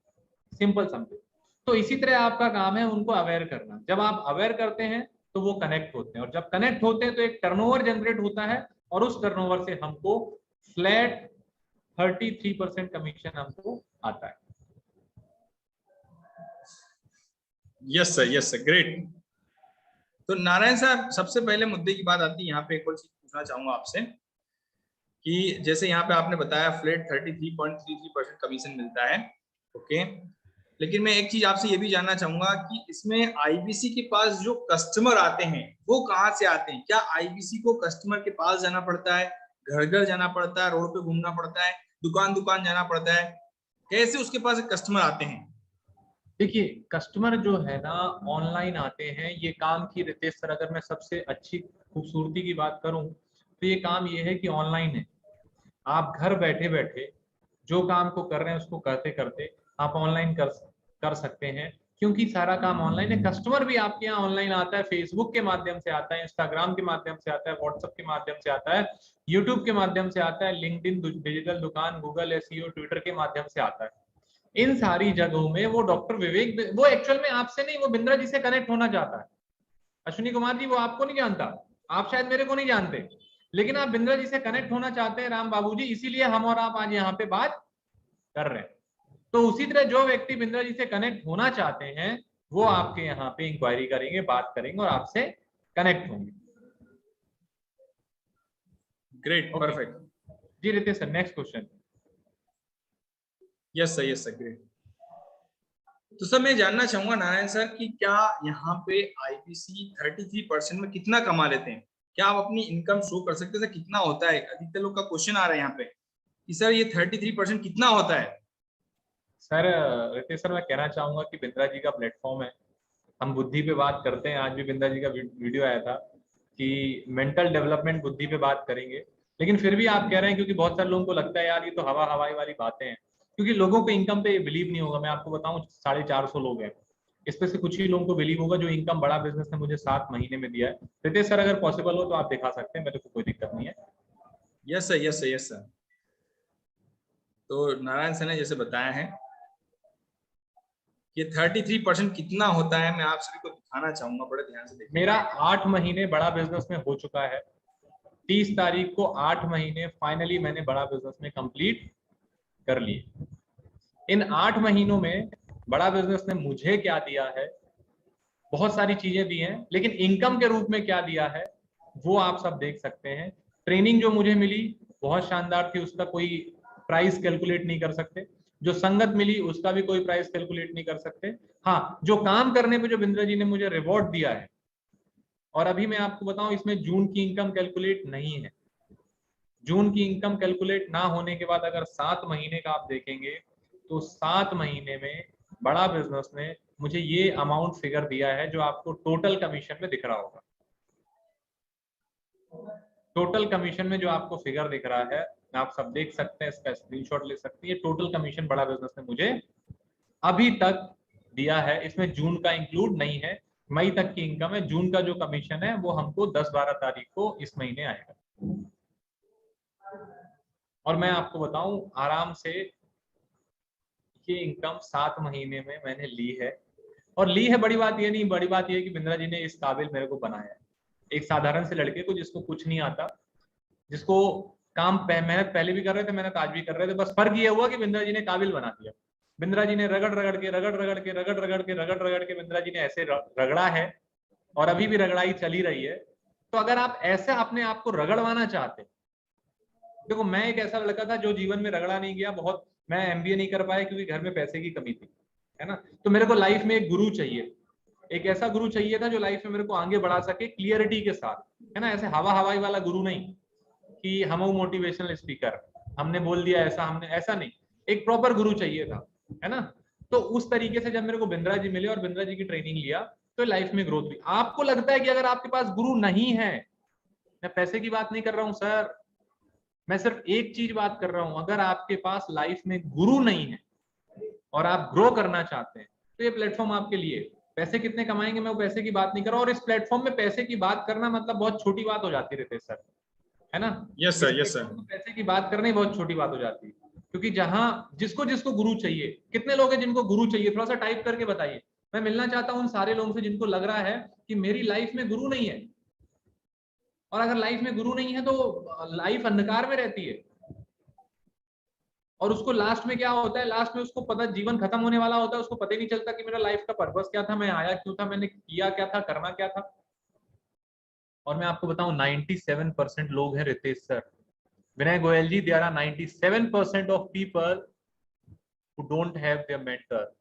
सिंपल समझे। तो इसी तरह आपका काम है उनको अवेयर करना। जब आप अवेयर करते हैं तो वो कनेक्ट होते हैं, और जब कनेक्ट होते हैं तो एक टर्नओवर जनरेट होता है, और उस टर्नओवर से हमको फ्लैट 33% कमीशन हमको आता है। Yes sir, yes sir, great. तो नारायण साहब, सबसे पहले मुद्दे की बात आती है, यहाँ पे एक और चीज पूछना चाहूंगा आपसे कि जैसे यहाँ पे आपने बताया फ्लैट 33.33% कमीशन मिलता है, ओके। लेकिन मैं एक चीज आपसे ये भी जानना चाहूंगा कि इसमें आईबीसी के पास जो कस्टमर आते हैं वो कहाँ से आते हैं? क्या आईबीसी को कस्टमर के पास जाना पड़ता है, घर घर जाना पड़ता है, रोड पे घूमना पड़ता है, दुकान दुकान जाना पड़ता है? कैसे उसके पास कस्टमर आते हैं? देखिए कस्टमर जो है ना ऑनलाइन आते हैं। ये काम की रितेश सर, अगर मैं सबसे अच्छी खूबसूरती की बात करूं तो ये काम ये है कि ऑनलाइन है। आप घर बैठे बैठे जो काम को कर रहे हैं उसको करते करते आप ऑनलाइन कर सकते हैं, क्योंकि सारा काम ऑनलाइन है। कस्टमर भी आपके यहाँ ऑनलाइन आता है, फेसबुक के माध्यम से आता है, इंस्टाग्राम के माध्यम से आता है, व्हाट्सएप के माध्यम से आता है, यूट्यूब के माध्यम से आता है, लिंक्डइन डिजिटल दुकान, गूगल एसईओ, ट्विटर के माध्यम से आता है। इन सारी जगहों में वो डॉक्टर विवेक, वो एक्चुअल में आपसे नहीं, वो बिंद्रा जी से कनेक्ट होना चाहता है। अश्विनी कुमार जी, वो आपको नहीं जानता, आप शायद मेरे को नहीं जानते, लेकिन आप बिंद्रा जी से कनेक्ट होना चाहते हैं राम बाबू जी, इसीलिए हम और आप आज यहाँ पे बात कर रहे हैं। तो उसी तरह जो व्यक्ति बिंद्रा जी से कनेक्ट होना चाहते हैं वो आपके यहाँ पे इंक्वायरी करेंगे, बात करेंगे और आपसे कनेक्ट होंगे। Great, Okay. Perfect. Ji Ritesh sir, next question. Yes sir, great. तो सर मैं जानना चाहूंगा नारायण सर कि क्या यहाँ पे आईपीसी 33% में कितना कमा लेते हैं? क्या आप अपनी इनकम शो कर सकते हैं? सर कितना होता है? अधिकतर लोग का क्वेश्चन आ रहा है यहाँ पे कि सर ये 33% कितना होता है? सर रितेश सर, मैं कहना चाहूंगा कि बिंद्रा जी का प्लेटफॉर्म है, हम बुद्धि पे बात करते हैं। आज भी बिंद्रा जी का वीडियो आया था कि मेंटल डेवलपमेंट बुद्धि पे बात करेंगे, लेकिन फिर भी आप कह रहे हैं, क्योंकि बहुत सारे लोगों को लगता है यार ये तो हवा हवाई वाली बातें हैं, क्योंकि लोगों को इनकम पे बिलीव नहीं होगा। मैं आपको बताऊं 450 लोग हैं, इसमें से कुछ ही लोगों को बिलीव होगा जो इनकम बड़ा बिजनेस ने मुझे 7 महीने में दिया है। रितेश सर अगर पॉसिबल हो तो आप दिखा सकते हैं, मेरे को कोई दिक्कत नहीं है। Yes sir. तो नारायण सर ने जैसे बताया है कि 33% कितना होता है, मैं आप सभी को दिखाना चाहूंगा, बड़े ध्यान से देखिए। मेरा 8 महीने बड़ा बिजनेस में हो चुका है। 30 तारीख को 8 महीने फाइनली मैंने बड़ा बिजनेस में कंप्लीट कर लिए। इन 8 महीनों में बड़ा बिजनेस ने मुझे क्या दिया है? बहुत सारी चीजें दी हैं, लेकिन इनकम के रूप में क्या दिया है वो आप सब देख सकते हैं। ट्रेनिंग जो मुझे मिली बहुत शानदार थी, उसका कोई प्राइस कैलकुलेट नहीं कर सकते। जो संगत मिली उसका भी कोई प्राइस कैलकुलेट नहीं कर सकते। हाँ, जो काम करने पे जो बिंद्रा जी ने मुझे रिवॉर्ड दिया है, और अभी मैं आपको बताऊं इसमें जून की इनकम कैलकुलेट नहीं है। जून की इनकम कैलकुलेट ना होने के बाद अगर 7 महीने का आप देखेंगे तो 7 महीने में बड़ा बिजनेस ने मुझे ये अमाउंट फिगर दिया है जो आपको टोटल कमीशन में दिख रहा होगा। टोटल कमीशन में जो आपको फिगर दिख रहा है, आप सब देख सकते हैं, इसका स्क्रीनशॉट ले सकते हैं। टोटल कमीशन बड़ा बिजनेस ने मुझे अभी तक दिया है, इसमें जून का इंक्लूड नहीं है। मई तक की इनकम है, जून का जो कमीशन है वो हमको 10-12 तारीख को इस महीने आएगा। और मैं आपको बताऊं आराम से ये इनकम 7 महीने में मैंने ली है। और ली है, बड़ी बात ये नहीं, बड़ी बात ये है कि बिंद्रा जी ने इस काबिल मेरे को बनाया है। एक साधारण से लड़के को जिसको कुछ नहीं आता, जिसको काम मेहनत पहले भी कर रहे थे, मेहनत आज भी कर रहे थे, बस फर्क ये हुआ कि बिंद्रा जी ने काबिल बना दिया। बिंद्रा जी ने रगड़ रगड़ के बिंद्रा जी ने ऐसे रगड़ा है, और अभी भी रगड़ाई चली रही है। तो अगर आप ऐसे अपने आप को रगड़वाना चाहते, देखो मैं एक ऐसा लड़का था जो जीवन में रगड़ा नहीं गया बहुत। मैं एमबीए नहीं कर पाया क्योंकि घर में पैसे की कमी थी, है ना। तो मेरे को लाइफ में एक गुरु चाहिए, एक ऐसा गुरु चाहिए था जो लाइफ में मेरे को आगे बढ़ा सके क्लियरिटी के साथ, है ना। ऐसे हवा हवाई वाला गुरु नहीं कि हम मोटिवेशनल स्पीकर, हमने बोल दिया ऐसा, हमने ऐसा नहीं, एक प्रॉपर गुरु चाहिए था, है ना। तो उस तरीके से जब मेरे को बिंद्रा जी मिले और बिंद्रा जी की ट्रेनिंग लिया तो लाइफ में ग्रोथ हुई। आपको लगता है कि अगर आपके पास गुरु नहीं है, मैं पैसे की बात नहीं कर रहा हूं सर, मैं सिर्फ एक चीज बात कर रहा हूं, अगर आपके पास लाइफ में गुरु नहीं है और आप ग्रो करना चाहते हैं तो ये प्लेटफॉर्म आपके लिए। पैसे कितने कमाएंगे मैं वो पैसे की बात नहीं कर रहा हूं, और इस प्लेटफॉर्म में पैसे की बात करना मतलब बहुत छोटी बात हो जाती रहती है सर, है ना। Yes sir. पैसे की बात करना ही बहुत छोटी बात हो जाती है, क्योंकि जहां जिसको जिसको गुरु चाहिए, कितने लोग हैं जिनको गुरु चाहिए, थोड़ा सा टाइप करके बताइए। मैं मिलना चाहता हूं उन सारे लोगों से जिनको लग रहा है कि मेरी लाइफ में गुरु नहीं है। और अगर लाइफ में गुरु नहीं है तो लाइफ अंधकार में रहती है, और उसको लास्ट में क्या होता है, लास्ट में उसको पता, जीवन खत्म होने वाला होता है, उसको पता ही नहीं चलता कि मेरा लाइफ का पर्पस क्या था, मैं आया क्यों था, मैंने किया क्या था, करना क्या था। और मैं आपको बताऊं 97% लोग हैं Ritesh sir, Vinay Goyal ji, there are 97% of people who don't have their mentor.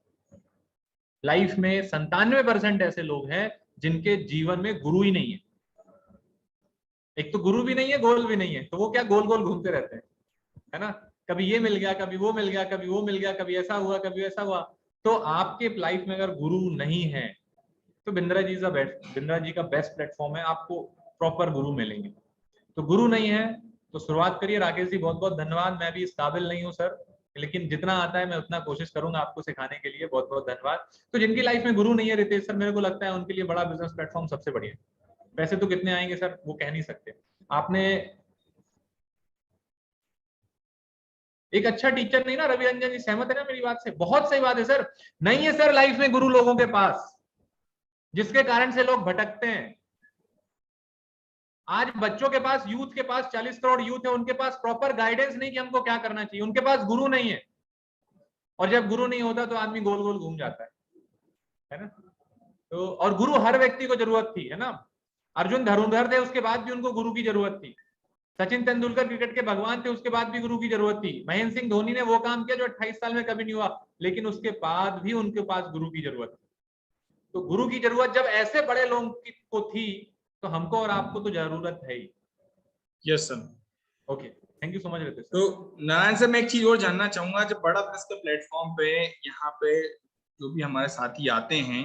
Life में 97% ऐसे लोग हैं जिनके जीवन में गुरु ही नहीं है। एक तो गुरु भी नहीं है, गोल भी नहीं है, तो वो क्या गोल गोल घूमते रहते हैं, है ना। कभी ये मिल गया, कभी वो मिल गया, कभी वो मिल गया, कभी ऐसा हुआ, कभी ऐसा हुआ। तो आपके लाइफ में अगर गुरु नहीं है तो बिंद्रा जी का बेस्ट प्लेटफॉर्म है, आपको प्रॉपर गुरु मिलेंगे। तो गुरु नहीं है तो शुरुआत करिए। राकेश जी बहुत बहुत धन्यवाद, मैं भी इस काबिल नहीं हूँ सर, लेकिन जितना आता है मैं उतना कोशिश करूंगा आपको सिखाने के लिए, बहुत बहुत धन्यवाद। तो जिनकी लाइफ में गुरु नहीं है रितेश सर, मेरे को लगता है उनके लिए बड़ा बिजनेस प्लेटफॉर्म सबसे बढ़िया। पैसे तो कितने आएंगे सर वो कह नहीं सकते। आपने एक अच्छा टीचर नहीं ना, रवि रंजन जी सहमत है ना मेरी बात से? बहुत सही बात है सर, नहीं है सर लाइफ में गुरु लोगों के पास, जिसके कारण से लोग भटकते हैं। आज बच्चों के पास, यूथ के पास, 40 करोड़ यूथ है, उनके पास प्रॉपर गाइडेंस नहीं कि हमको क्या करना चाहिए, उनके पास गुरु नहीं है। और जब गुरु नहीं होता तो आदमी गोल गोल घूम जाता है ना। तो और गुरु हर व्यक्ति को जरूरत थी, है ना। अर्जुन धनुर्धर थे, उसके बाद भी उनको गुरु की जरूरत थी। सचिन तेंदुलकर क्रिकेट के भगवान थे, उसके बाद भी गुरु की जरूरत थी। महेंद्र सिंह धोनी ने वो काम किया जो 28 साल में कभी नहीं हुआ, लेकिन उसके बाद भी उनके पास गुरु की जरूरत थी। तो गुरु की जरूरत जब ऐसे बड़े लोगों को थी, तो हमको और आपको तो जरूरत है ही। Yes sir. Okay, thank you so much Ritesh sir. तो नारायण सर, मैं एक चीज और जानना चाहूंगा, जब बड़ा प्रेस के प्लेटफॉर्म पे यहाँ पे जो भी हमारे साथी आते हैं,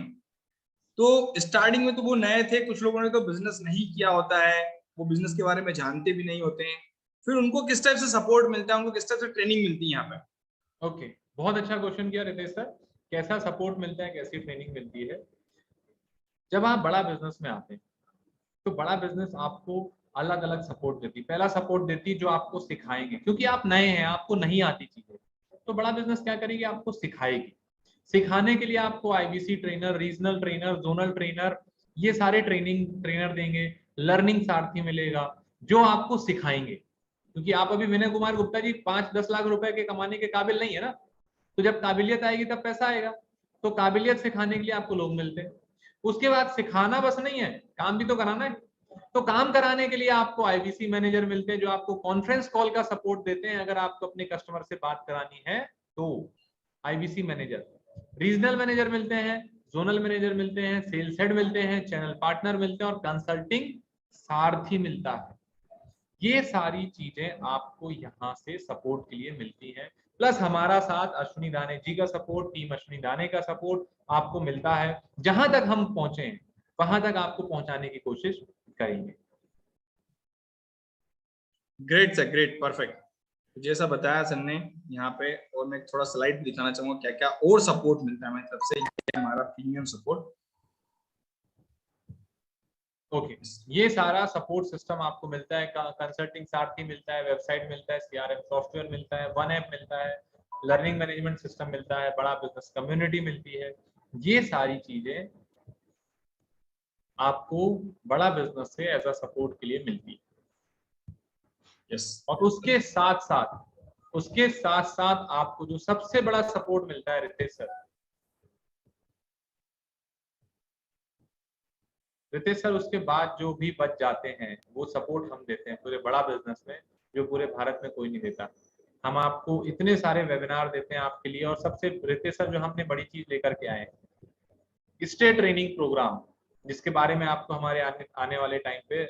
तो स्टार्टिंग में तो वो नए थे, कुछ लोगों ने तो बिजनेस नहीं किया होता है, वो बिजनेस के बारे में जानते भी नहीं होते हैं, फिर उनको किस टाइप से सपोर्ट मिलता है, उनको किस टाइप से ट्रेनिंग मिलती है यहाँ पे? ओके, बहुत अच्छा क्वेश्चन किया रितेश सर। कैसा सपोर्ट मिलता है, कैसी ट्रेनिंग मिलती है? जब आप बड़ा बिजनेस में आते हैं तो बड़ा बिजनेस आपको अलग अलग सपोर्ट देती है। पहला सपोर्ट देती है जो आपको सिखाएंगे, क्योंकि आप नए हैं, आपको नहीं आती चीजें, तो बड़ा बिजनेस क्या करेगी, आपको सिखाएगी। सिखाने के लिए आपको IBC trainer, regional trainer, zonal trainer, ये सारे ट्रेनिंग ट्रेनर देंगे। लर्निंग सारथी मिलेगा जो आपको सिखाएंगे, क्योंकि आप अभी विनय कुमार गुप्ता जी 5-10 लाख रुपए के कमाने के काबिल नहीं है ना, तो जब काबिलियत आएगी तब पैसा आएगा। तो काबिलियत सिखाने के लिए आपको लोग मिलते हैं। उसके बाद सिखाना बस नहीं है, काम भी तो कराना है। तो काम कराने के लिए आपको आईबीसी मैनेजर मिलते हैं जो आपको कॉन्फ्रेंस कॉल का सपोर्ट देते हैं। अगर आपको अपने कस्टमर से बात करानी है तो आईबीसी मैनेजर, रीजनल मैनेजर मिलते हैं, जोनल मैनेजर मिलते हैं, सेल्स हेड मिलते हैं, चैनल पार्टनर मिलते हैं और कंसल्टिंग सारथी मिलता है। ये सारी चीजें आपको यहाँ से सपोर्ट के लिए मिलती हैं। प्लस हमारा साथ अश्विनी दाने जी का सपोर्ट, टीम अश्विनी दाने का सपोर्ट आपको मिलता है। जहां तक हम पहुंचे हैं वहां तक आपको पहुंचाने की कोशिश करेंगे। Great sir, great, perfect. जैसा बताया सर ने यहाँ पे, और मैं थोड़ा स्लाइड दिखाना चाहूंगा क्या क्या और सपोर्ट मिलता है हमारी तरफ से, ये हमारा प्रीमियम सपोर्ट। ओके, ये सारा सपोर्ट सिस्टम आपको मिलता है। कंसल्टिंग सारथी मिलता है, वेबसाइट मिलता है, सीआरएम सॉफ्टवेयर मिलता है, वन ऐप मिलता है, लर्निंग मैनेजमेंट सिस्टम मिलता है, बड़ा बिजनेस कम्युनिटी मिलती है। ये सारी चीजें आपको बड़ा बिजनेस से एज अ सपोर्ट के लिए मिलती है। यस। और उसके साथ साथ आपको जो सबसे बड़ा सपोर्ट मिलता है रितेश सर, उसके बाद जो भी बच जाते हैं वो सपोर्ट हम देते हैं पूरे बड़ा बिजनेस में, जो पूरे भारत में कोई नहीं देता। हम आपको इतने सारे वेबिनार देते हैं आपके लिए, और सबसे रितेश सर जो हमने बड़ी चीज लेकर के आए हैं, स्टेट ट्रेनिंग प्रोग्राम, जिसके बारे में आपको हमारे आने वाले टाइम पे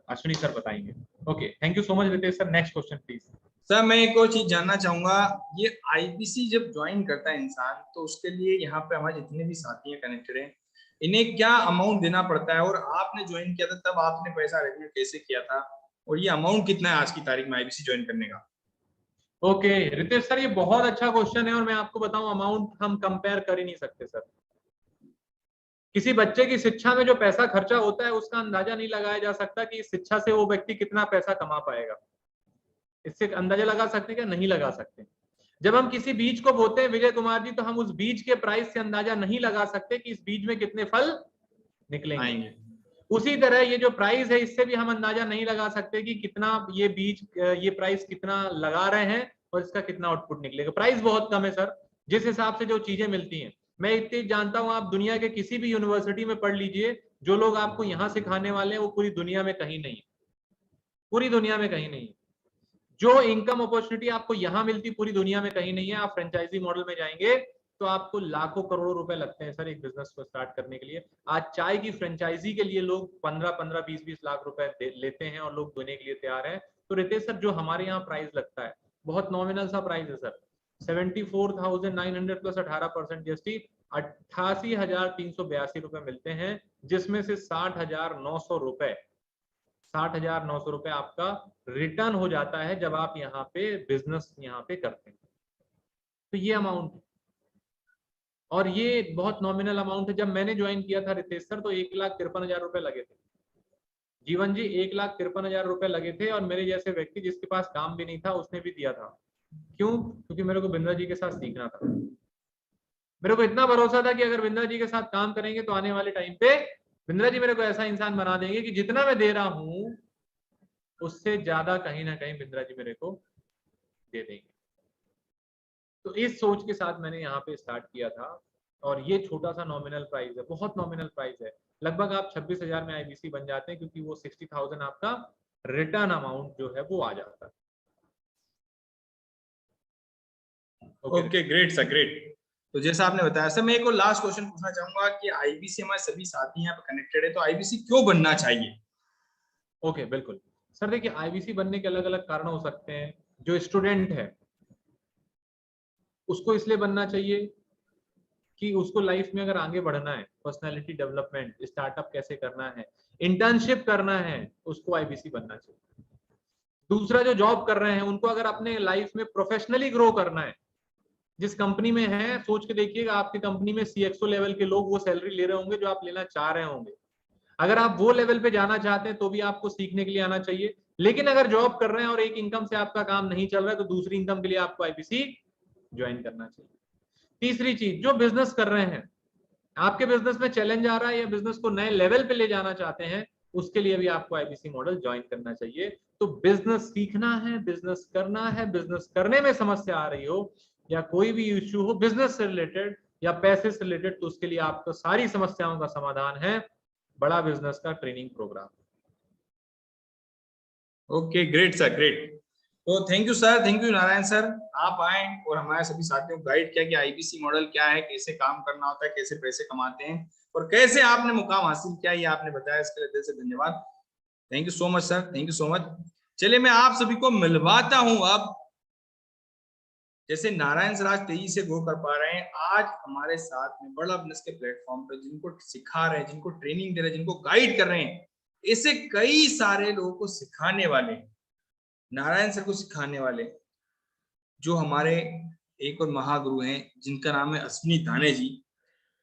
अश्विनी सर बताएंगे। Okay, thank you so much Ritesh sir. Next question please. Sir, मैं एक और चीज जानना चाहूंगा, ये आईबीसी जब ज्वाइन करता है इंसान, तो उसके लिए यहाँ पे हमारे जितने भी साथी हैं कनेक्टेड हैं, इन्हें क्या अमाउंट देना पड़ता है? और आपने ज्वाइन किया था तब आपने पैसा रेगुलर कैसे किया था, और ये अमाउंट कितना है आज की तारीख में आईबीसी ज्वाइन करने का? ओके रितेश सर, ये बहुत अच्छा क्वेश्चन है, और मैं आपको बताऊं अमाउंट हम कंपेयर कर ही नहीं सकते सर। किसी बच्चे की शिक्षा में जो पैसा खर्चा होता है उसका अंदाजा नहीं लगाया जा सकता कि इस शिक्षा से वो व्यक्ति कितना पैसा कमा पाएगा। इससे अंदाजा लगा सकते हैं क्या? नहीं लगा सकते। जब हम किसी बीज को बोते हैं विजय कुमार जी, तो हम उस बीज के प्राइस से अंदाजा नहीं लगा सकते कि इस बीज में कितने फल निकलेंगे। उसी तरह ये जो प्राइस है, इससे भी हम अंदाजा नहीं लगा सकते कि कितना ये बीज, ये प्राइस कितना लगा रहे हैं और इसका कितना आउटपुट निकलेगा। प्राइस बहुत कम है सर, जिस हिसाब से जो चीजें मिलती हैं। मैं इतनी जानता हूं, आप दुनिया के किसी भी यूनिवर्सिटी में पढ़ लीजिए, जो लोग आपको यहाँ सिखाने वाले हैं वो पूरी दुनिया में कहीं नहीं है, पूरी दुनिया में कहीं नहीं है। जो इनकम अपॉर्चुनिटी आपको यहाँ मिलती पूरी दुनिया में कहीं नहीं है। आप फ्रेंचाइजी मॉडल में जाएंगे तो आपको लाखों करोड़ों रुपए लगते हैं सर एक बिजनेस को स्टार्ट करने के लिए। आज चाय की फ्रेंचाइजी के लिए लोग 15-15, 20-20 लाख रुपए लेते हैं और लोग देने के लिए तैयार है। तो रितेश सर, जो हमारे यहाँ प्राइस लगता है बहुत नॉमिनल सा प्राइस है सर, 74,900 प्लस 18% जीएसटी, 88,382 रुपए मिलते हैं, जिसमें से 60,900 रुपए आपका रिटर्न हो जाता है जब आप यहाँ पे बिजनेस यहाँ पे करते हैं। तो ये अमाउंट, और ये बहुत नॉमिनल अमाउंट है। जब मैंने ज्वाइन किया था रितेश सर, तो 1,53,000 रुपए लगे थे। जीवन जी, 1,53,000 रुपए लगे थे, और मेरे जैसे व्यक्ति जिसके पास काम भी नहीं था उसने भी दिया था। क्यों? क्योंकि मेरे को बिंद्रा जी के साथ सीखना था। मेरे को इतना भरोसा था कि अगर बिंद्रा जी के साथ काम करेंगे तो आने वाले टाइम पे बिंद्रा जी मेरे को ऐसा इंसान बना देंगे कि जितना मैं दे रहा हूं उससे ज्यादा कहीं ना कहीं बिंद्रा जी मेरे को दे देंगे। तो इस सोच के साथ मैंने यहाँ पे स्टार्ट किया था, और ये छोटा सा नॉमिनल प्राइस है, बहुत नॉमिनल प्राइस है। लगभग आप 26,000 में आईबीसी बन जाते हैं, क्योंकि वो 60,000 आपका रिटर्न अमाउंट जो है वो आ जाता है। Okay, great sir, great. तो जैसा आपने बताया सर, मैं एक और लास्ट क्वेश्चन पूछना चाहूंगा कि आईबीसी, हमारे सभी साथी यहाँ पे कनेक्टेड है, तो आईबीसी क्यों बनना चाहिए? ओके, बिल्कुल सर। देखिए, आईबीसी बनने के अलग अलग कारण हो सकते हैं। जो स्टूडेंट है उसको इसलिए बनना चाहिए कि उसको लाइफ में अगर आगे बढ़ना है, पर्सनालिटी डेवलपमेंट, स्टार्टअप कैसे करना है, इंटर्नशिप करना है, उसको आईबीसी बनना चाहिए। दूसरा, जो जॉब कर रहे हैं उनको अगर अपने लाइफ में प्रोफेशनली ग्रो करना है, जिस कंपनी में है, सोच के देखिएगा आपकी कंपनी में सीएक्सओ लेवल के लोग वो सैलरी ले रहे होंगे जो आप लेना चाह रहे होंगे। अगर आप वो लेवल पे जाना चाहते हैं तो भी आपको सीखने के लिए आना चाहिए। लेकिन अगर जॉब कर रहे हैं और एक इनकम से आपका काम नहीं चल रहा है, तो दूसरी इनकम के लिए आपको आईबीसी ज्वाइन करना चाहिए। तीसरी चीज, जो बिजनेस कर रहे हैं, आपके बिजनेस में चैलेंज आ रहा है या बिजनेस को नए लेवल पे ले जाना चाहते हैं, उसके लिए भी आपको आईबीसी मॉडल ज्वाइन करना चाहिए। तो बिजनेस सीखना है, बिजनेस करना है, बिजनेस करने में समस्या आ रही हो या कोई भी इश्यू हो बिजनेस से रिलेटेड या पैसे से रिलेटेड, तो उसके लिए आपको सारी समस्याओं का समाधान है बड़ा बिजनेस का training program. Okay, great sir, great. तो thank you sir, thank you Narayan sir, आप आए और हमारे सभी साथियों को गाइड किया कि आईबीसी मॉडल क्या है, कैसे काम करना होता है, कैसे पैसे कमाते हैं और कैसे आपने मुकाम हासिल किया, ये आपने बताया, इसके लिए दिल से धन्यवाद। Thank you so much sir, thank you so much. चलिए मैं आप सभी को मिलवाता हूं अब। जैसे नारायण सर आज तेजी से ग्रो कर पा रहे हैं, आज हमारे साथ में बड़ा बिजनेस के प्लेटफॉर्म पे जिनको सिखा रहे हैं, जिनको ट्रेनिंग दे रहे हैं, जिनको गाइड कर रहे हैं, ऐसे कई सारे लोगों को सिखाने वाले, नारायण सर को सिखाने वाले, जो हमारे एक और महागुरु हैं जिनका नाम है अश्विनी दाने जी।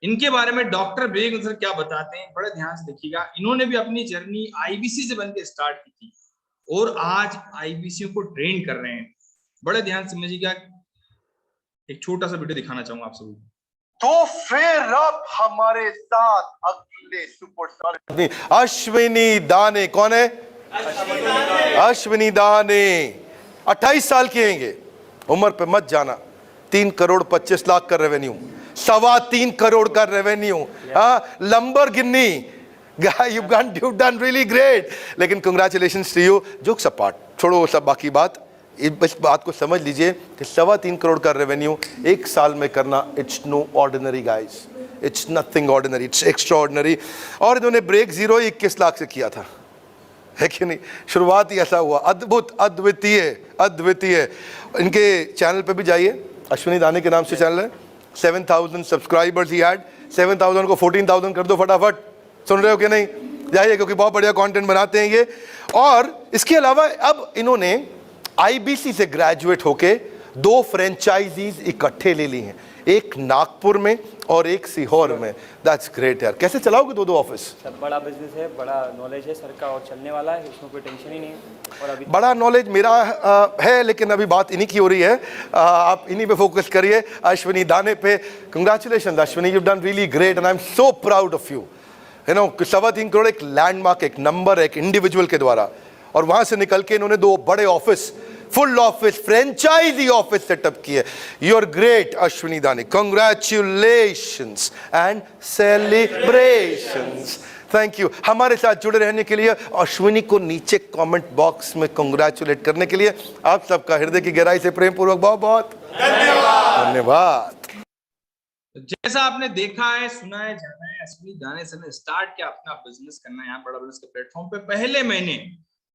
इनके बारे में डॉक्टर विवेक सर क्या बताते हैं, बड़े ध्यान से देखिएगा। इन्होंने भी अपनी जर्नी आईबीसी से बनकर स्टार्ट की थी और आज आईबीसी को ट्रेन कर रहे हैं। बड़े ध्यान से समझिएगा, एक छोटा सा वीडियो दिखाना चाहूंगा आप सभी। तो फिर अब हमारे साथ अगले सुपरस्टार अश्विनी दाने। कौन है? अश्विनी दाने 28 साल के हैं, उम्र पे मत जाना। 3 करोड़ 25 लाख का रेवेन्यू, 3.25 करोड़ का revenue, Lamborghini. You done really great. लेकिन congratulations to you. Jokes apart, छोड़ो वो सब बाकी बात, इस बात को समझ लीजिए कि 3.25 करोड़ का रेवेन्यू एक साल में करना, it's no ordinary guys, it's nothing ordinary, it's extra ordinary. और इन्होंने ब्रेक 21 लाख से किया था, है कि नहीं? शुरुआत ही ऐसा हुआ, अद्भुत, अद्वितीय, अद्वितीय। इनके चैनल पे भी जाइए, अश्विनी दाने के नाम से चैनल है। 7,000 सब्सक्राइबर्स ही हैड। 7,000 को 14,000 कर दो फटाफट। सुन रहे हो कि नहीं? जाइए, क्योंकि बहुत बढ़िया कंटेंट बनाते हैं ये। और इसके अलावा अब इन्होंने आईबीसी से ग्रेजुएट होके 2 फ्रेंचाइजीज इकट्ठे ले ली हैं, एक नागपुर में और एक सीहोर में। दैट्स ग्रेट यार। कैसे चलाओगे 2 ऑफिस? सर बड़ा बिजनेस है, बड़ा नॉलेज है सर का और चलने वाला है, उसमें कोई टेंशन ही नहीं है। और अभी बड़ा नॉलेज मेरा है, लेकिन अभी बात इन्हीं की हो रही है। आप इन्हीं पे फोकस करिए, अश्विनी दाने पे। Congratulation Ashwini, you done really great and I am so proud of you. You know, 3.25 crore एक लैंडमार्क, एक नंबर, एक इंडिविजुअल के द्वारा, और वहां से निकल के इन्होंने 2 बड़े office, full office, franchise office setup किए। You are great Ashwini Dane, congratulations and celebrations. Thank you. हमारे साथ जुड़े रहने के लिए, अश्विनी को नीचे कमेंट बॉक्स में कंग्रेचुलेट करने के लिए आप सबका हृदय की गहराई से प्रेम पूर्वक बहुत बहुत धन्यवाद। धन्यवाद। जैसा आपने देखा है, सुना है, जाना है, अश्विनी दाने सर ने स्टार्ट किया अपना बिजनेस करना यहाँ बड़ा बिजनेस के प्लेटफॉर्म पे। पहले महीने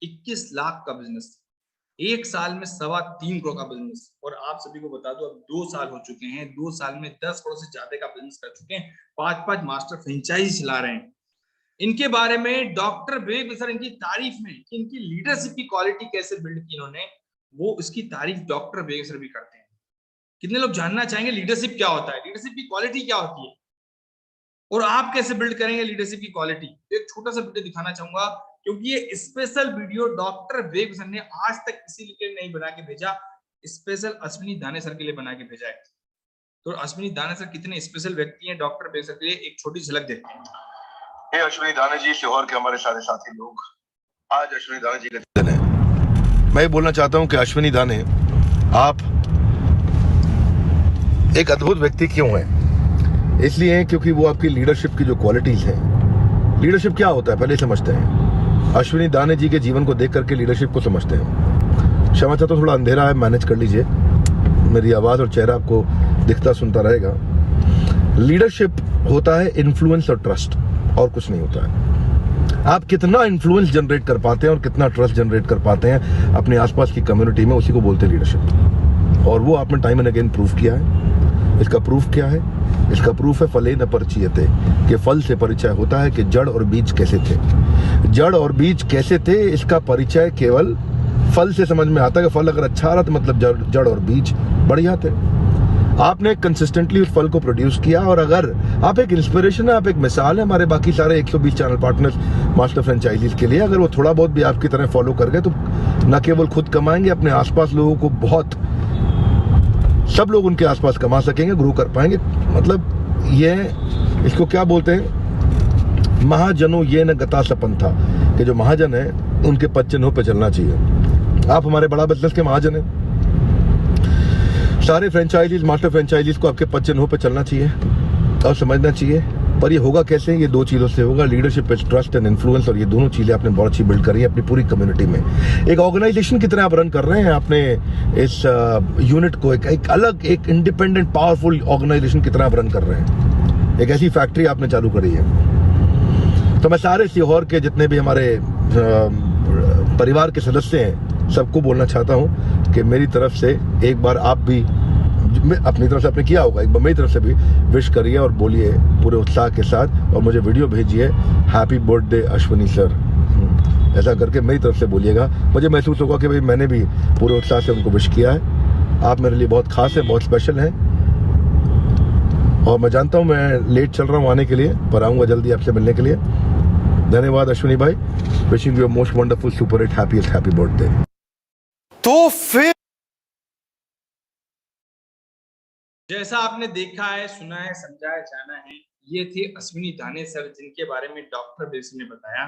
21 लाख का बिजनेस, एक साल में 3.25 करोड़ का बिजनेस। और आप सभी को बता दो, अब 2 साल हो चुके हैं, 2 साल में 10 करोड़ से ज्यादा का बिजनेस कर चुके हैं, 5 मास्टर फ्रेंचाइजी चला रहे हैं। इनके बारे में डॉक्टर विवेक सर, इनकी तारीफ में कि इनकी लीडरशिप की क्वालिटी कैसे बिल्ड की इन्होंने, वो इसकी तारीफ डॉक्टर विवेक सर भी करते हैं। कितने लोग जानना चाहेंगे लीडरशिप क्या होता है, लीडरशिप की क्वालिटी क्या होती है, और आप कैसे बिल्ड करेंगे लीडरशिप की क्वालिटी। तो एक छोटा सा वीडियो दिखाना चाहूंगा, क्योंकि ये स्पेशल वीडियो डॉक्टर विवेक सर ने आज तक किसी के लिए नहीं बना के भेजा, स्पेशल अश्विनी दाने सर के लिए बना के भेजा है। तो अश्विनी दाने सर कितने स्पेशल व्यक्ति हैं डॉक्टर विवेक सर के लिए, एक छोटी झलक देखते हैं। हे अश्विनी दाने जी, सीहोर के हमारे सारे साथी लोग, आज अश्विनी दाने जी का दिन है। मैं बोलना चाहता हूं कि अश्विनी दाने, आप एक अद्भुत व्यक्ति क्यों हैं? इसलिए क्योंकि वो आपकी लीडरशिप की जो क्वालिटीज हैं लीडरशिप क्या होता है पहले समझते हैं। अश्विनी दाने जी के जीवन को देख करके लीडरशिप को समझते हैं। क्षमा चाहता हूं, थोड़ा अंधेरा है, मैनेज कर लीजिए, मेरी आवाज और चेहरा आपको दिखता सुनता रहेगा। लीडरशिप होता है इन्फ्लुएंस और ट्रस्ट, और कुछ नहीं होता है। आप कितना इन्फ्लुएंस जनरेट कर पाते हैं और कितना ट्रस्ट जनरेट कर पाते हैं अपने आसपास की कम्युनिटी में, उसी को बोलते हैं लीडरशिप। और वो आपने टाइम एंड अगेन प्रूव किया है। इसका प्रूफ क्या है? इसका प्रूफ है फले न परिचयते, कि फल से परिचय होता है कि जड़ और बीज कैसे थे। जड़ और बीज कैसे थे इसका परिचय केवल फल से समझ में आता है। कि फल अगर अच्छा रहा तो मतलब जड़ और बीज बढ़िया थे। आपने कंसिस्टेंटली उस फल को प्रोड्यूस किया, और अगर आप एक इंस्पिरेशन है, आप एक मिसाल है हमारे बाकी सारे 120 चैनल पार्टनर्स मास्टर फ्रेंचाइजीज के लिए। अगर वो थोड़ा बहुत भी आपकी तरह फॉलो कर गए तो न केवल खुद कमाएंगे, अपने आसपास लोगों को बहुत, सब लोग उनके आसपास कमा सकेंगे, ग्रो कर पाएंगे। मतलब ये, इसको क्या बोलते हैं, महाजनों ये न गता सपन था, कि जो महाजन है उनके पद चिन्हों पे चलना चाहिए। आप हमारे बड़ा बिजनेस के महाजन हैं। सारे फ्रेंचाइजीज, मास्टर फ्रेंचाइजीज को आपके पद चिन्हों पे चलना चाहिए और समझना चाहिए। पर ये होगा कैसे? ये दो चीजों से होगा, leadership is trust and influence. और ये दोनों चीजें आपने बहुत अच्छी बिल्ड करी है अपनी पूरी कम्युनिटी में। एक ऑर्गेनाइजेशन की तरह आप रन कर रहे हैं अपने इस यूनिट को, एक अलग, एक इंडिपेंडेंट पावरफुल ऑर्गेनाइजेशन की तरह आप रन कर रहे हैं। एक ऐसी फैक्ट्री आपने चालू करी है। तो मैं सारे सीहोर के जितने भी हमारे परिवार के सदस्य हैं सबको बोलना चाहता हूं कि मेरी तरफ से एक बार आप भी, अपनी तरफ से आपने किया होगा, एक बार मेरी तरफ से भी विश करिए और बोलिए पूरे उत्साह के साथ, और मुझे वीडियो भेजिए, हैप्पी बर्थडे अश्विनी सर, ऐसा करके मेरी तरफ से बोलिएगा। मुझे महसूस होगा कि भाई मैंने भी पूरे उत्साह से उनको विश किया है। आप मेरे लिए बहुत खास हैं, बहुत स्पेशल हैं, और मैं जानता हूं मैं लेट चल रहा हूं आने के लिए, पर आऊंगा जल्दी आपसे मिलने के लिए। धन्यवाद अश्विनी भाई। Wishing you a most wonderful super hit happy birthday. तो फिर जैसा आपने देखा है, सुना है, समझा है, जाना है, ये थे अश्विनी दाने सर, जिनके बारे में डॉक्टर बेसी ने बताया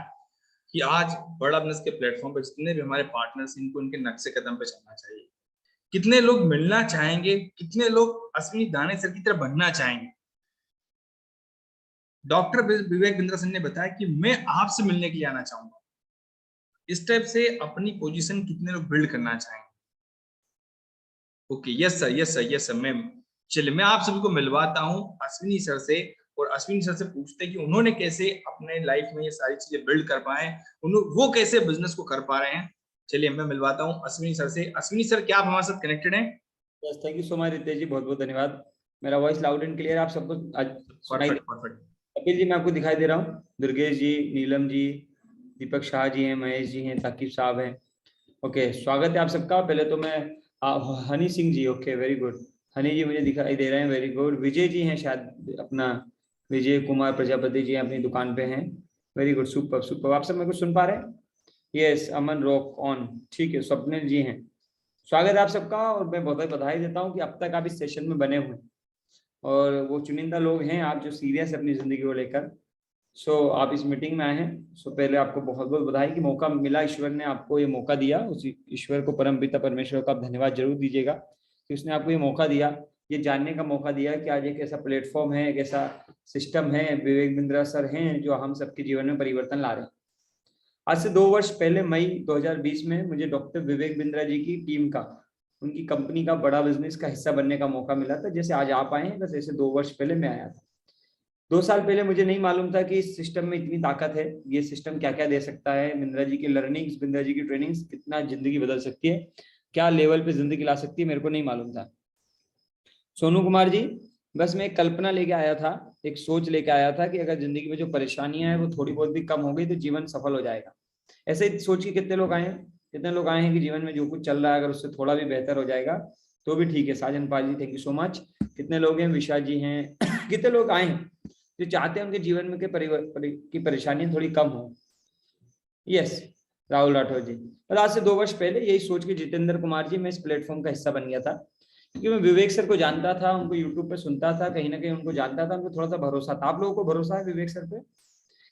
कि आज बड़ा बिजनेस के प्लेटफॉर्म पर जितने भी हमारे पार्टनर्स, इनको उनके नक्शे कदम पे चलना चाहिए। कितने लोग मिलना चाहेंगे, कितने लोग अश्विनी दाने सर की तरह बनना चाहेंगे। डॉक्टर विवेक बिंद्रा सर ने बताया कि मैं आपसे मिलने के लिए आना चाहूंगा। इस टाइप से अपनी पोजीशन कितने लोग बिल्ड करना चाहेंगे। Okay, yes sir, yes sir, yes sir, ma'am. चलिए मैं आप सभी को मिलवाता हूं अश्विनी सर से, और अश्विनी सर से पूछते हैं कि उन्होंने कैसे अपने लाइफ में ये सारी चीजें बिल्ड कर पाए, वो कैसे बिजनेस को कर पा रहे हैं। चलिए मैं मिलवाता हूं अश्विनी सर से। अश्विनी सर, क्या आप हमारे साथ कनेक्टेड हैं? Yes, thank you so much Ritesh ji, बहुत बहुत धन्यवाद। मेरा वॉइस लाउड एंड क्लियर आप सबको सुनाई? परफेक्ट। कपिल जी मैं आपको दिखाई दे रहा हूँ, दुर्गेश जी, नीलम जी, दीपक शाह जी हैं, महेश जी हैं, ताकिब साहब हैं। ओके, स्वागत है आप सबका। पहले तो मैं Honey Singh ji, okay very good, Honey जी मुझे दिखाई दे रहे हैं, वेरी गुड। विजय जी हैं शायद, अपना विजय कुमार प्रजापति जी अपनी दुकान पे हैं, वेरी गुड, सुपर सुपर। आप सब मेरे को सुन पा रहे हैं? यस, अमन रॉक ऑन, ठीक है। स्वप्निल जी हैं, स्वागत है आप सबका। और मैं बहुत बहुत बधाई देता हूँ कि अब तक आप इस सेशन में बने हुए, और वो चुनिंदा लोग हैं आप जो सीरियस है अपनी जिंदगी को लेकर। सो आप इस मीटिंग में आए हैं। सो पहले आपको बहुत बहुत बधाई कि मौका मिला, ईश्वर ने आपको ये मौका दिया। उस ईश्वर को, परम पिता परमेश्वर का आप धन्यवाद जरूर दीजिएगा कि उसने आपको ये मौका दिया, ये जानने का मौका दिया कि आज एक ऐसा प्लेटफॉर्म है, एक ऐसा सिस्टम है, विवेक बिंद्रा सर हैं जो हम सबके जीवन में परिवर्तन ला रहे हैं। आज से 2 वर्ष पहले मई 2020 में मुझे डॉक्टर विवेक बिंद्रा जी की टीम का, उनकी कंपनी का बड़ा बिजनेस का हिस्सा बनने का मौका मिला था। जैसे आज आप आए हैं, बस ऐसे 2 वर्ष पहले मैं आया था। 2 साल पहले मुझे नहीं मालूम था कि इस सिस्टम में इतनी ताकत है, ये सिस्टम क्या क्या दे सकता है। बिंद्रा जी की लर्निंग्स, बिंद्रा जी की ट्रेनिंग्स कितना जिंदगी बदल सकती है, क्या लेवल पे जिंदगी ला सकती है, मेरे को नहीं मालूम था। सोनू कुमार जी, बस मैं एक कल्पना लेके आया था, एक सोच लेके आया था कि अगर जिंदगी में जो परेशानियां हैं वो थोड़ी बहुत भी कम हो गई तो जीवन सफल हो जाएगा। ऐसे ही सोच के कितने लोग आए हैं, कितने लोग आए हैं कि जीवन में जो कुछ चल रहा है अगर उससे थोड़ा भी बेहतर हो जाएगा तो भी ठीक है। साजन Pal ji, thank you so much. कितने लोग हैं, विशा जी हैं कितने लोग आए हैं जो चाहते हैं उनके जीवन में की परेशानियां थोड़ी कम हो। यस, राहुल राठौर जी। और आज से 2 वर्ष पहले यही सोच के जितेंद्र कुमार जी, मैं इस प्लेटफॉर्म का हिस्सा बन गया था, क्योंकि मैं विवेक सर को जानता था, उनको यूट्यूब पे सुनता था, कहीं ना कहीं उनको जानता था, उनको थोड़ा सा भरोसा था। आप लोगों को भरोसा है विवेक सर पे?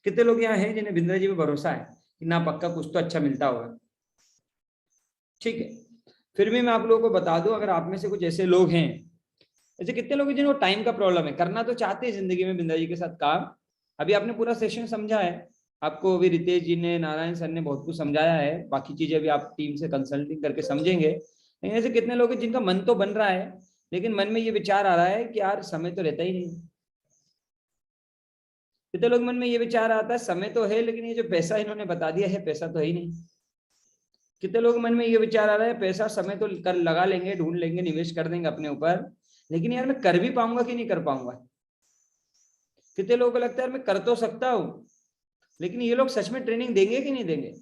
कितने लोग यहाँ हैं जिन्हें बिंद्रा जी पे भरोसा है कि ना पक्का कुछ तो अच्छा मिलता होगा? ठीक है, फिर भी मैं आप लोगों को बता दूं, अगर आप में से कुछ ऐसे लोग हैं, ऐसे कितने लोग हैं जिनको टाइम का प्रॉब्लम है, करना तो चाहते हैं जिंदगी में बिंद्रा जी के साथ काम, अभी आपने पूरा सेशन समझा है, आपको अभी रितेश जी ने, नारायण सर ने बहुत कुछ समझाया है, बाकी चीजें अभी आप टीम से कंसल्टिंग करके समझेंगे। लेकिन ऐसे कितने लोग हैं जिनका मन तो बन रहा है, लेकिन मन में ये विचार आ रहा है कि यार समय तो रहता ही नहीं। कितने लोग मन में ये विचार आता है समय तो है, लेकिन ये जो पैसा इन्होंने बता दिया है पैसा तो है ही नहीं। कितने लोग मन में ये विचार आ रहा है पैसा समय तो कर लगा लेंगे, ढूंढ लेंगे, निवेश कर देंगे अपने ऊपर, लेकिन यार मैं कर भी पाऊंगा कि नहीं कर पाऊंगा। कितने लोगों को लगता है यार मैं कर तो सकता हूं, लेकिन ये लोग सच में ट्रेनिंग देंगे कि नहीं देंगे।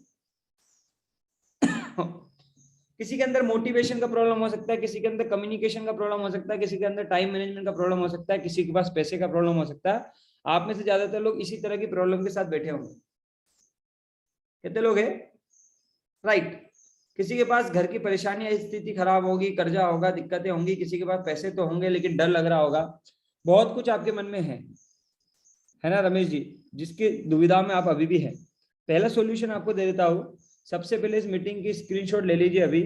किसी के अंदर मोटिवेशन का प्रॉब्लम हो सकता है, किसी के अंदर कम्युनिकेशन का प्रॉब्लम हो सकता है, किसी के अंदर टाइम मैनेजमेंट का प्रॉब्लम हो सकता है, किसी के पास पैसे का प्रॉब्लम हो सकता है। आप में से ज्यादातर लोग इसी तरह की प्रॉब्लम के साथ बैठे होंगे। कितने लोग हैं, राइट। किसी के पास घर की परेशानी है, स्थिति खराब होगी, कर्जा होगा, दिक्कतें होंगी, किसी के पास पैसे तो होंगे लेकिन डर लग रहा होगा, बहुत कुछ आपके मन में है ना रमेश जी, जिसकी दुविधा में आप अभी भी है। पहला सॉल्यूशन आपको दे देता हूं। सबसे पहले इस मीटिंग की स्क्रीनशॉट ले लीजिए, अभी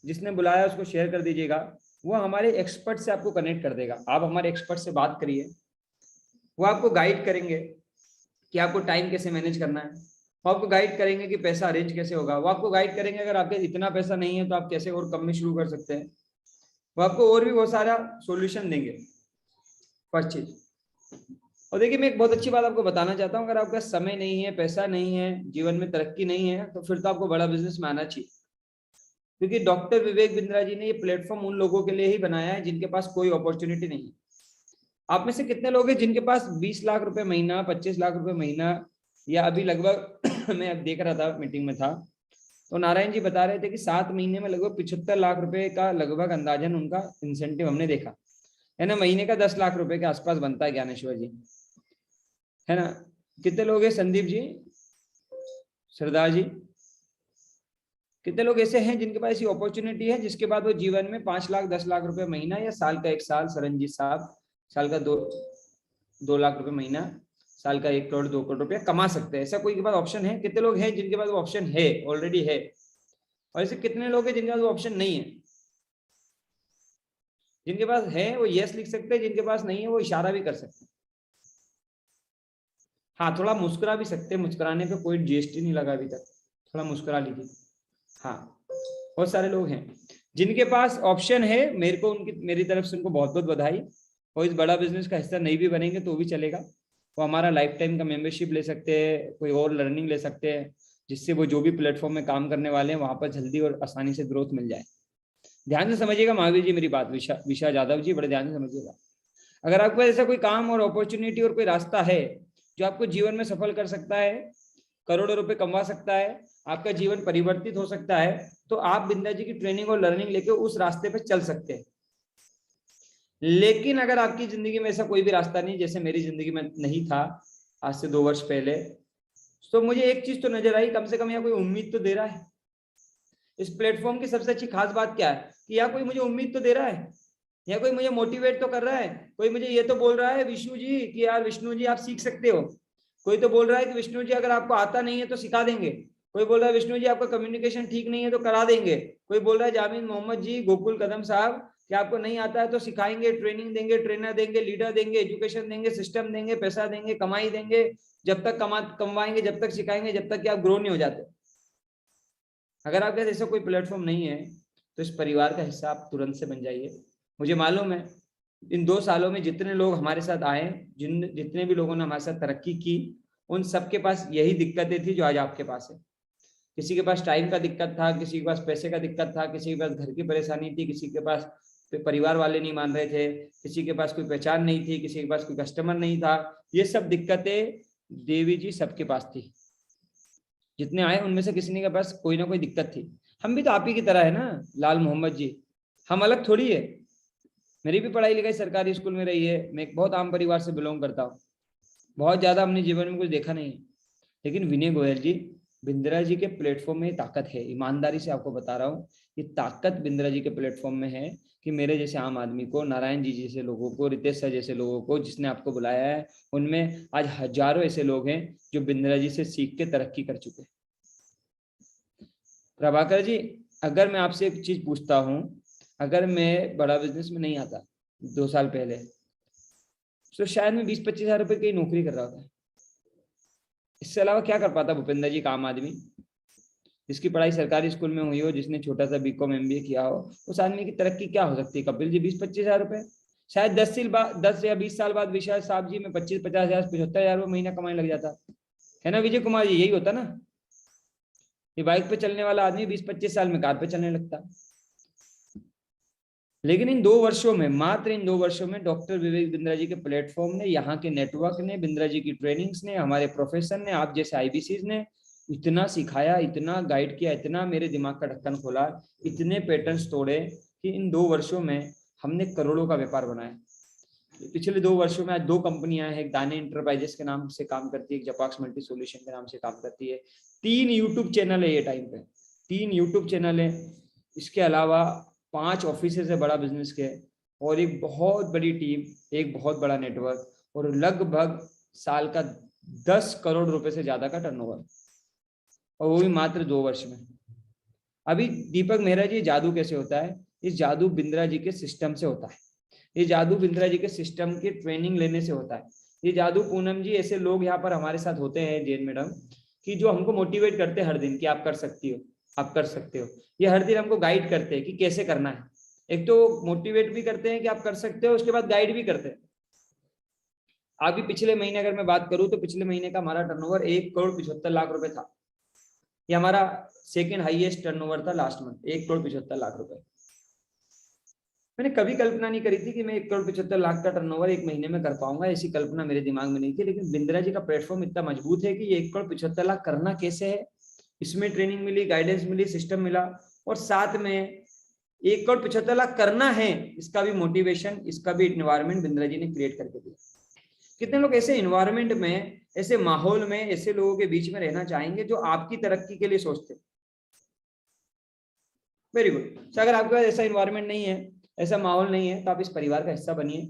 जिसने बुलाया उसको शेयर कर दीजिएगा, वो हमारे एक्सपर्ट से आपको कनेक्ट कर देगा। आप हमारे एक्सपर्ट से बात करिए, वो आपको गाइड करेंगे कि आपको टाइम कैसे मैनेज करना है, वो आपको गाइड करेंगे कि पैसा अरेंज कैसे होगा, वो आपको गाइड करेंगे अगर आपके इतना पैसा नहीं है तो आप कैसे और कम में शुरू कर सकते हैं, वो आपको और भी बहुत सारा सॉल्यूशन देंगे। फर्स्ट चीज। और देखिए मैं एक बहुत अच्छी बात आपको बताना चाहता हूँ, अगर आपका समय नहीं है, पैसा नहीं है, जीवन में तरक्की नहीं है, तो फिर तो आपको बड़ा बिजनेस में आना चाहिए। क्योंकि डॉक्टर विवेक बिंद्रा जी ने ये प्लेटफॉर्म उन लोगों के लिए ही बनाया है जिनके पास कोई अपॉर्चुनिटी नहीं है। आप में से कितने लोग हैं जिनके पास 20 लाख रुपए महीना, 25 लाख रुपए महीना, या अभी लगभग मैं अब देख रहा था, मीटिंग में था, तो नारायण जी बता रहे थे कि 7 महीने में लगभग 75 लाख रुपए का लगभग अंदाजन उनका इंसेंटिव हमने देखा है ना। महीने का 10 लाख रुपए के आसपास बनता है ज्ञानेश्वर जी, है ना। कितने लोग हैं संदीप जी, सरदार जी, कितने लोग ऐसे हैं जिनके पास ऐसी अपॉर्चुनिटी है जिसके बाद वो जीवन में 5 लाख 10 लाख रुपए महीना, या साल का 1 साल, सरनजीत साहब साल का 2 लाख रुपए महीना, साल का 1 करोड़ 2 करोड़ रुपया कमा सकते हैं। ऐसा कोई के पास ऑप्शन है? कितने लोग हैं जिनके पास वो ऑप्शन है, ऑलरेडी है? और ऐसे कितने लोग हैं जिनके पास वो ऑप्शन नहीं है? जिनके पास है वो यस लिख सकते हैं, जिनके पास नहीं है वो इशारा भी कर सकते हैं। हाँ, थोड़ा मुस्कुरा भी सकते हैं, मुस्कुराने पे कोई जीएसटी नहीं लगा अभी तक, थोड़ा मुस्कुरा लीजिए। हाँ, बहुत सारे लोग हैं जिनके पास ऑप्शन है। मेरे को मेरी तरफ से उनको बहुत बहुत बधाई। और इस बड़ा बिजनेस का हिस्सा नहीं भी बनेंगे तो भी चलेगा, वो हमारा लाइफ टाइम का मेंबरशिप ले सकते हैं, कोई और लर्निंग ले सकते हैं, जिससे वो जो भी प्लेटफॉर्म में काम करने वाले हैं वहां पर जल्दी और आसानी से ग्रोथ मिल जाए। ध्यान से समझिएगा महावीर जी मेरी बात, विशा यादव जी बड़े ध्यान से समझिएगा। अगर आपको ऐसा कोई काम और अपॉर्चुनिटी और कोई रास्ता है जो आपको जीवन में सफल कर सकता है, करोड़ों रुपए कमा सकता है, आपका जीवन परिवर्तित हो सकता है, तो आप बिंद्रा जी की ट्रेनिंग और लर्निंग लेके उस रास्ते पे चल सकते हैं। लेकिन अगर आपकी जिंदगी में ऐसा कोई भी रास्ता नहीं, जैसे मेरी जिंदगी में नहीं था आज से 2 वर्ष पहले, तो मुझे एक चीज तो नजर आई, कम से कम यहाँ कोई उम्मीद तो दे रहा है। इस प्लेटफॉर्म की सबसे अच्छी खास बात क्या है कि यहाँ कोई मुझे उम्मीद तो दे रहा है, या कोई मुझे मोटिवेट तो कर रहा है, कोई मुझे ये तो बोल रहा है विष्णु जी कि यार विष्णु जी आप सीख सकते हो, कोई तो बोल रहा है कि विष्णु जी अगर आपको आता नहीं है तो सिखा देंगे, कोई बोल रहा है विष्णु जी आपका कम्युनिकेशन ठीक नहीं है तो करा देंगे, कोई बोल रहा है जामिन मोहम्मद जी, गोकुल कदम साहब कि आपको नहीं आता है तो सिखाएंगे, ट्रेनिंग देंगे, ट्रेनर देंगे, लीडर देंगे, एजुकेशन देंगे, सिस्टम देंगे, पैसा देंगे, कमाई देंगे, जब तक कमाएंगे, जब तक सिखाएंगे, जब तक कि आप ग्रो नहीं हो जाते। अगर आपके पास ऐसा कोई प्लेटफॉर्म नहीं है तो इस परिवार का हिस्सा आप तुरंत से बन जाइए। मुझे मालूम है इन 2 सालों में जितने लोग हमारे साथ आए, जितने भी लोगों ने हमारे साथ तरक्की की, उन सबके पास यही दिक्कतें थी जो आज आपके पास है। किसी के पास टाइम का दिक्कत था, किसी के पास पैसे का दिक्कत था, किसी के पास घर की परेशानी थी, किसी के पास परिवार वाले नहीं मान रहे थे, किसी के पास कोई पहचान नहीं थी, किसी के पास कोई कस्टमर नहीं था। ये सब दिक्कतें देवी जी सबके पास थी। जितने आए उनमें से किसी के पास कोई ना कोई दिक्कत थी। हम भी तो आप ही की तरह है ना लाल मोहम्मद जी, हम अलग थोड़ी है। मेरी भी पढ़ाई लिखाई सरकारी स्कूल में रही है, मैं एक बहुत आम परिवार से बिलोंग करता हूँ, बहुत ज्यादा हमने जीवन में कुछ देखा नहीं है। लेकिन विनय गोयल जी, बिंद्रा जी के प्लेटफॉर्म में ताकत है, ईमानदारी से आपको बता रहा हूँ, ये ताकत बिंद्रा जी के प्लेटफॉर्म में है कि मेरे जैसे आम आदमी को, नारायण जी जैसे लोगों को, रितेश सर जैसे लोगों को, जिसने आपको बुलाया है, उनमें आज हजारों ऐसे लोग हैं जो बिंद्रा जी से सीख के तरक्की कर चुके हैं। प्रभाकर जी, अगर मैं आपसे एक चीज पूछता हूँ, अगर मैं बड़ा बिजनेस में नहीं आता 2 साल पहले, तो शायद मैं 20-25 हज़ार रुपए की नौकरी कर रहा था। इससे अलावा क्या कर पाता भूपेंद्र जी का आम आदमी, जिसकी पढ़ाई सरकारी स्कूल में हुई हो, जिसने छोटा सा बीकॉम एमबीए किया हो, उस आदमी की तरक्की क्या हो सकती है कपिल जी? 20-25 हजार रुपए, शायद 10 या 20 साल बाद विशाल साहब जी में 25-50 हजार 75 हजार रुपये महीना कमाने लग जाता है ना विजय कुमार जी? यही होता ना, ये बाइक पे चलने वाला आदमी 20-25 साल में कार पे चलने लगता। लेकिन इन 2 वर्षों में, मात्र इन 2 वर्षों में डॉक्टर विवेक बिंद्रा जी के प्लेटफॉर्म ने, यहाँ के नेटवर्क ने, बिंद्रा जी की ट्रेनिंग्स ने, हमारे प्रोफेसर ने, आप जैसे आईबीसीज ने इतना सिखाया, इतना गाइड किया, इतना मेरे दिमाग का ढक्कन खोला, इतने पैटर्न्स तोड़े कि इन 2 वर्षों में हमने करोड़ों का व्यापार बनाया। पिछले 2 वर्षों में आज 2 कंपनियां हैं, एक दाने इंटरप्राइजेस के नाम से काम करती है, एक जपाक्स मल्टी सॉल्यूशन के नाम से काम करती है, 3 यूट्यूब चैनल है ये टाइम पे, 3 यूट्यूब चैनल है, इसके अलावा 5 ऑफिसेज है बड़ा बिजनेस के, और एक बहुत बड़ी टीम, एक बहुत बड़ा नेटवर्क, और लगभग साल का 10 करोड़ रुपए से ज्यादा का टर्नओवर, और वो भी मात्र 2 वर्ष में। अभी दीपक मेहरा जी, जादू कैसे होता है? इस जादू बिंद्रा जी के सिस्टम से होता है, ये जादू बिंद्रा जी के सिस्टम की ट्रेनिंग लेने से होता है। ये जादू पूनम जी, ऐसे लोग यहाँ पर हमारे साथ होते हैं जैन मैडम, कि जो हमको मोटिवेट करते हैं हर दिन कि आप कर सकती हो, आप कर सकते हो। ये हर दिन हमको गाइड करते हैं कि कैसे करना है। एक तो मोटिवेट भी करते हैं कि आप कर सकते हो, उसके बाद गाइड भी करते हैं। अभी पिछले महीने अगर मैं बात करूं तो पिछले महीने का हमारा टर्नओवर 1,75,00,000 रुपए था। ये हमारा सेकेंड हाईएस्ट टर्नओवर था लास्ट मंथ, 1,75,00,000 रुपए। मैंने कभी कल्पना नहीं करी थी कि मैं 1,75,00,000 का टर्नओवर एक महीने में कर पाऊंगा, ऐसी कल्पना मेरे दिमाग में नहीं थी। लेकिन बिंद्रा जी का प्लेटफॉर्म इतना मजबूत है कि ये 1,75,00,000 करना कैसे है, इसमें ट्रेनिंग मिली, गाइडेंस मिली, सिस्टम मिला, और साथ में 1,75,00,000 करना है इसका भी मोटिवेशन, इसका भी एनवायरमेंट बिंद्रा जी ने क्रिएट करके दिया। कितने लोग ऐसे एनवायरमेंट में, ऐसे माहौल में, ऐसे लोगों के बीच में रहना चाहेंगे जो आपकी तरक्की के लिए सोचते? Very good. तो अगर आपके पास ऐसा एनवायरमेंट नहीं है, ऐसा माहौल नहीं है, तो आप इस परिवार का हिस्सा बनिए,